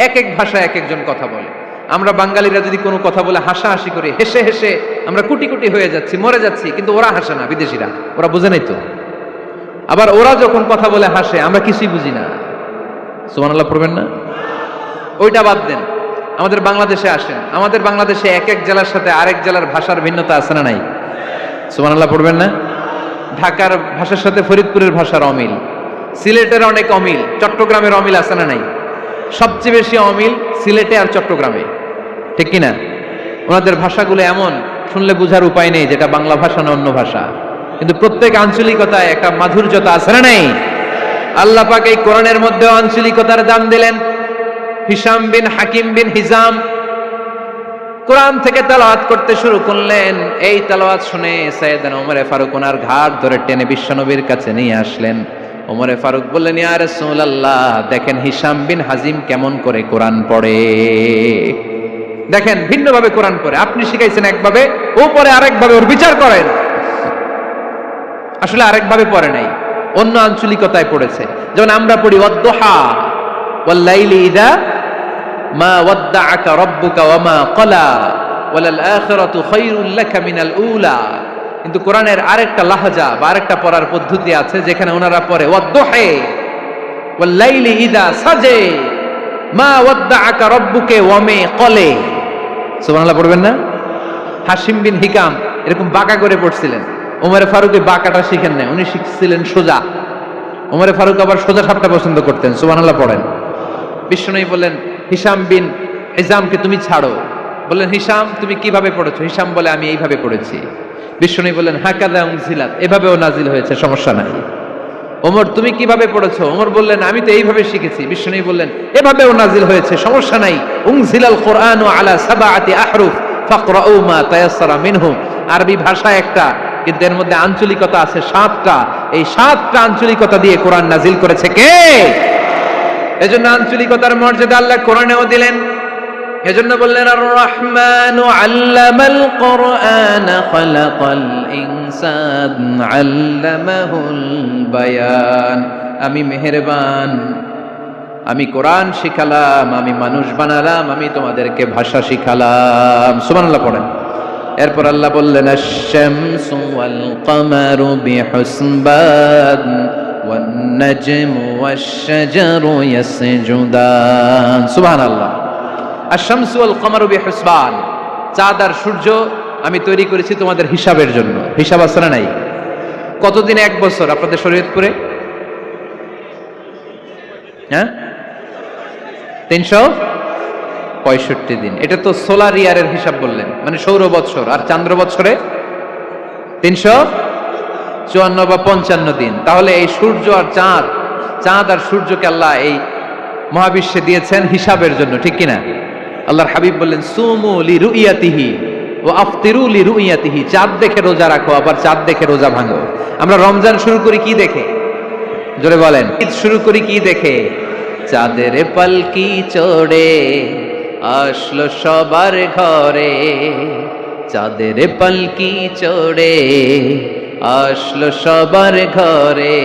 এক এক ভাষায় এক একজন কথা বলে। আমরা বাঙালিরা যদি কোনো কথা বলে হাসাহাসি করি, হেসে হেসে আমরা কুটি কুটি হয়ে যাচ্ছি, মরে যাচ্ছি, কিন্তু ওরা হাসে না, বিদেশিরা, ওরা বুঝে নাই তো। আবার ওরা যখন কথা বলে হাসে, আমরা কিছুই বুঝি না। সুবহানাল্লাহ পড়বেন না? ওইটা বাদ দেন, আমাদের বাংলাদেশে আসেন, আমাদের বাংলাদেশে এক এক জেলার সাথে আরেক জেলার ভাষার ভিন্নতা আছে না নাই? সুবহানাল্লাহ পড়বেন না? ঢাকার ভাষার সাথে ফরিদপুরের ভাষার অমিল, সিলেটের অনেক অমিল, চট্টগ্রামের অমিল আছে না নাই? সবচেয়ে বেশি অমিল সিলেটে আর চট্টগ্রামে, ঠিক কিনা? ওনাদের ভাষাগুলো এমন, শুনলে বোঝার উপায় নেই যেটা বাংলা ভাষা না অন্য ভাষা, কিন্তু প্রত্যেক আঞ্চলিকতায় একটা মাধুর্যতা আছে না নাই? আল্লাহ পাক এই কোরআনের মধ্যে আঞ্চলিকতার দাম দিলেন। হিশাম বিন হাকিম বিন হিজাম কোরআন থেকে তেলাওয়াত করতে শুরু করলেন। এই তেলাওয়াত শুনে সাইয়েদনা ওমরে ফারুক ওনার ঘাড় ধরে টেনে বিশ্বনবীর কাছে নিয়ে আসলেন। ওমরে ফারুক বললেন, ইয়া রাসূলুল্লাহ, দেখেন হিশাম বিন হাজিম কেমন করে কোরআন পড়ে, দেখেন ভিন্নভাবে কোরআন পড়ে। আপনি শিখাইছেন একভাবে, ও পড়ে আরেকভাবে, ওর বিচার করেন। আসলে আরেকভাবে পড়ে নাই, অন্য আঞ্চলিকতায় পড়েছে। যেমন আমরা পড়ি ওয়াদ-দুহা ওয়াল লাইলি ইযা মা ওয়াদ্দাআকা রাব্বুকা ওয়া মা ক্বালা ওয়ালাল আখিরাতু খায়রুল লাকা মিনাল উলা। কিন্তু কোরআনের আরেকটা লাহজা বা আরেকটা পড়ার পদ্ধতি আছে, যেখানে ওনারা পড়ে ওয়াদ-দুহা ওয়াল লাইলি ইযা সাজে মা ওয়াদ্দাআকা রাব্বুকা ওয়া মা ক্বালা। সুবহানাল্লাহ পড়বেন না? হাশিম বিন হিকাম এরকম বাঁকা করে পড়ছিলেন। ওমরে ফারুক এই বাঁকাটা শিখেন না, উনি শিখছিলেন সোজা। ওমরে ফারুক আবার সোজা সাপটা পছন্দ করতেন। সুবহানাল্লাহ পড়েন। বিশ্বনবী বললেন, হিশাম বিন হিজামকে তুমি ছাড়ো। বললেন, হিশাম তুমি কিভাবে পড়েছো? হিশাম বলে, আমি এইভাবে পড়েছি। বিশ্বনবী বললেন, হাকাযা উনজিলাত, এভাবেও নাজিল হয়েছে, সমস্যা নাই। ওমর তুমি কিভাবে পড়েছো? ওমর বললেন, আমি তো এইভাবে শিখেছি। বিশ্বনবী বললেন, এভাবেও নাজিল হয়েছে, সমস্যা নাই। উনজিলাল কুরআনু আলা সাবআতি আহরুফ ফাকরাউ মা তায়াসসারা মিনহু। আরবি ভাষা একটা, কিন্তু এর মধ্যে আঞ্চলিকতা আছে 7টা। এই 7টা আঞ্চলিকতা দিয়ে কোরআন নাজিল করেছে কে? এজন্য আঞ্চলিকতার মর্যাদা আল্লাহ কোরআনেও দিলেন। এজন্য বললেন, আর রহমানু আল্লামাল কুরআন খালাকাল ইনসান আল্লামাহুল বায়ান। আমি মেহেরবান, আমি কোরআন শিখালাম, আমি মানুষ বানালাম, আমি তোমাদেরকে ভাষা শিখালাম। সুবহানাল্লাহ পড়েন। এরপর আল্লাহ বললেন, আশ-শামসু ওয়াল কামারু বিহুসবান ওয়ান নাজমু ওয়াশ-শাজারু ইয়াসজুদান। সুবহানাল্লাহ। আশ-শামসু ওয়াল কামারু বিহুসবান, চাঁদ আর সূর্য আমি তৈরি করেছি তোমাদের হিসাবের জন্য। হিসাব আছে না নাই? কতদিন এক বছর আপনাদের শরীয়তপুরে? হ্যাঁ, 365 দিন। এটা তো সোলার ইয়ারের হিসাব বললেন, মানে সৌর বৎসর। আর চান্দ্র বৎসরে 354 বা 55 দিন। তাহলে এই সূর্য আর চাঁদ, চাঁদ আর সূর্যকে আল্লাহ এই মহাবিশ্বে দিয়েছেন হিসাবের জন্য, ঠিক কিনা? আল্লাহর হাবিব বললেন, সুমু লিরুইয়াতিহি ওয়া আফতিরু লিরুইয়াতিহি। চাঁদ দেখে রোজা রাখো, আবার চাঁদ দেখে রোজা ভাঙো। আমরা রমজান শুরু করি কি দেখে? জোরে বলেন। ঈদ শুরু করি কি দেখে? চাঁদের পালকি চড়ে আসলো সবার ঘরে, চাঁদের পালকি চড়ে আসলো সবার ঘরে,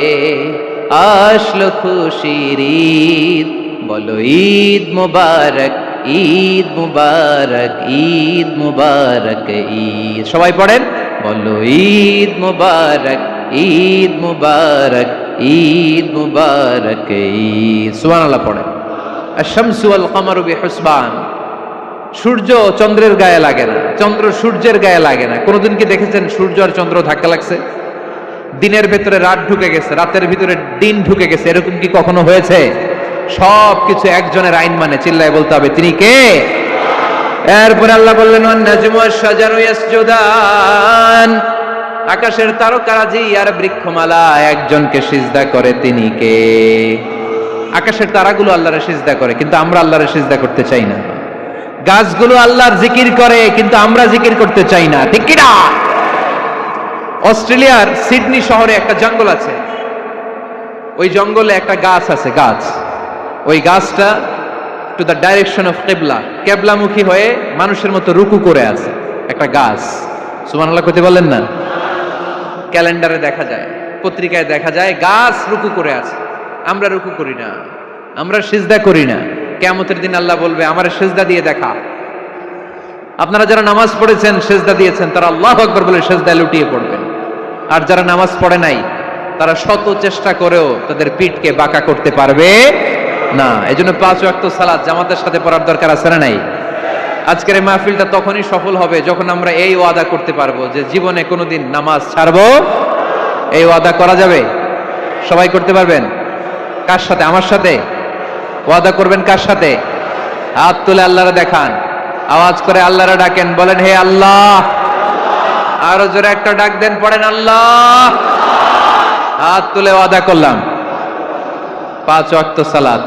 আসলো খুশির ঈদ, বলো ঈদ মুবারক, ঈদ মুবারক, ঈদ মুবারক, ঈদ। সবাই পড়েন, বলো ঈদ মুবারক, ঈদ মুবারক, ঈদ মুবারক, ঈদ। সুবহানাল্লাহ পড়েন। আশ-শামসু ওয়াল কামারু বিহুসবান, সূর্য চন্দ্রের গায়ে লাগে না, চন্দ্র সূর্যের গায়ে লাগে না। কোনদিন কি দেখেছেন সূর্য আর চন্দ্র ধাক্কা লাগছে? দিনের ভেতরে রাত ঢুকে গেছে, রাতের ভিতরে দিন ঢুকে গেছে, এরকম কি কখনো হয়েছে? সবকিছু একজনের আইন মানে, চিল্লায় বলতে হবে তিনি কে? এরপরে আল্লাহ বললেন ওয়ান নাজমু ওয়াশ-শাজারু ইয়াসজুদান, আকাশের তারকারাজি আর বৃক্ষমালা একজনকে সিজদা করে, তিনি কে? আকাশের তারাগুলো আল্লাহরে সিজদা করে, কিন্তু আমরা আল্লাহরে সিজদা করতে চাই না। গাছগুলো আল্লাহর জিকির করে, কিন্তু আমরা জিকির করতে চাই না, ঠিক কি না? অস্ট্রেলিয়ার সিডনি শহরে একটা জঙ্গল আছে, ওই জঙ্গলে একটা গাছ আছে, গাছ, ওই গাছটা টু দ্য ডাইরেকশন অফ কিবলা, কিবলামুখী হয়ে মানুষের মতো রুকু করে আছে একটা গাছ। সুবহানাল্লাহ কইতে বলেন না? ক্যালেন্ডারে দেখা যায়, পত্রিকায় দেখা যায়, গাছ রুকু করে আছে। আমরা রুকু করি না, আমরা সিজদা করি না। কিয়ামতের দিন আল্লাহ বলবে আমারে সিজদা দিয়ে দেখা। আপনারা যারা নামাজ পড়েছেন, সিজদা দিয়েছেন, তারা আল্লাহু আকবার বলে সিজদায় লুটিয়ে পড়বেন। আর যারা নামাজ পড়ে নাই, তারা শত চেষ্টা করেও তাদের পিঠকে বাঁকা করতে পারবে না। এজন্য 5 ওয়াক্ত সালাত জামাতের সাথে পড়ার দরকার আছে না নাই? আজকের এই মাহফিলটা তখনই সফল হবে যখন আমরা এই ওয়াদা করতে পারবো যে জীবনে কোনোদিন নামাজ ছাড়বো। এই ওয়াদা করা যাবে? সবাই করতে পারবেন? কার সাথে? আমার সাথে ওয়াদা করবেন। কার সাথে? হাত তুলে আল্লাহরে দেখান, আওয়াজ করে আল্লাহরে ডাকেন, বলেন হে আল্লাহ। আরো জোরে একটা ডাক দেন, পড়েন আল্লাহ। হাত তুলে ওয়াদা করলাম 5 ওয়াক্ত সালাত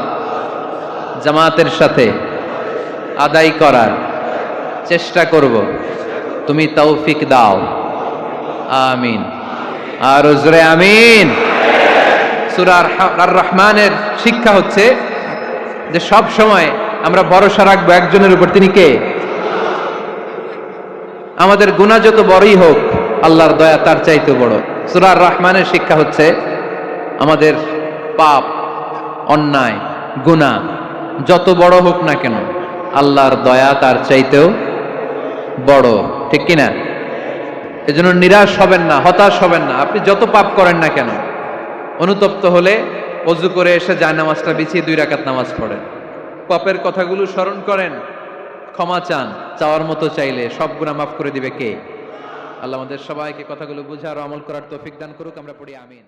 জামাতের সাথে আদায় করার চেষ্টা করব, তুমি তৌফিক দাও, আমিন। আরো জোরে আমিন। সূরা আর রহমানের শিক্ষা হচ্ছে যে সব সময় আমরা ভরসা রাখবো একজনের উপর, তিনি কে? আমাদের গুনাহ যত বড়ই হোক, আল্লাহর দয়া তার চাইতে বড়। সূরা আর রহমানের শিক্ষা হচ্ছে আমাদের পাপ, অন্যায়, গুনাহ যত বড় হোক না কেন, আল্লাহর দয়া তার চাইতেও বড়, ঠিক কিনা? এজন্য নিরাশ হবেন না, হতাশ হবেন না। আপনি যত পাপ করেন না কেন, অনুতপ্ত হলে ওযু করে এসে জায়নামাজটা বিছিয়ে 2 রাকাত নামাজ পড়েন, পাপের কথাগুলো স্মরণ করেন, ক্ষমা চান, চাওয়ার মতো চাইলে সব গুনাহ মাফ করে দিবে কে? আল্লাহ আমাদের সবাইকে কথাগুলো বুঝার ও আমল করার তৌফিক দান করুক। আমরা পড়ি আমিন।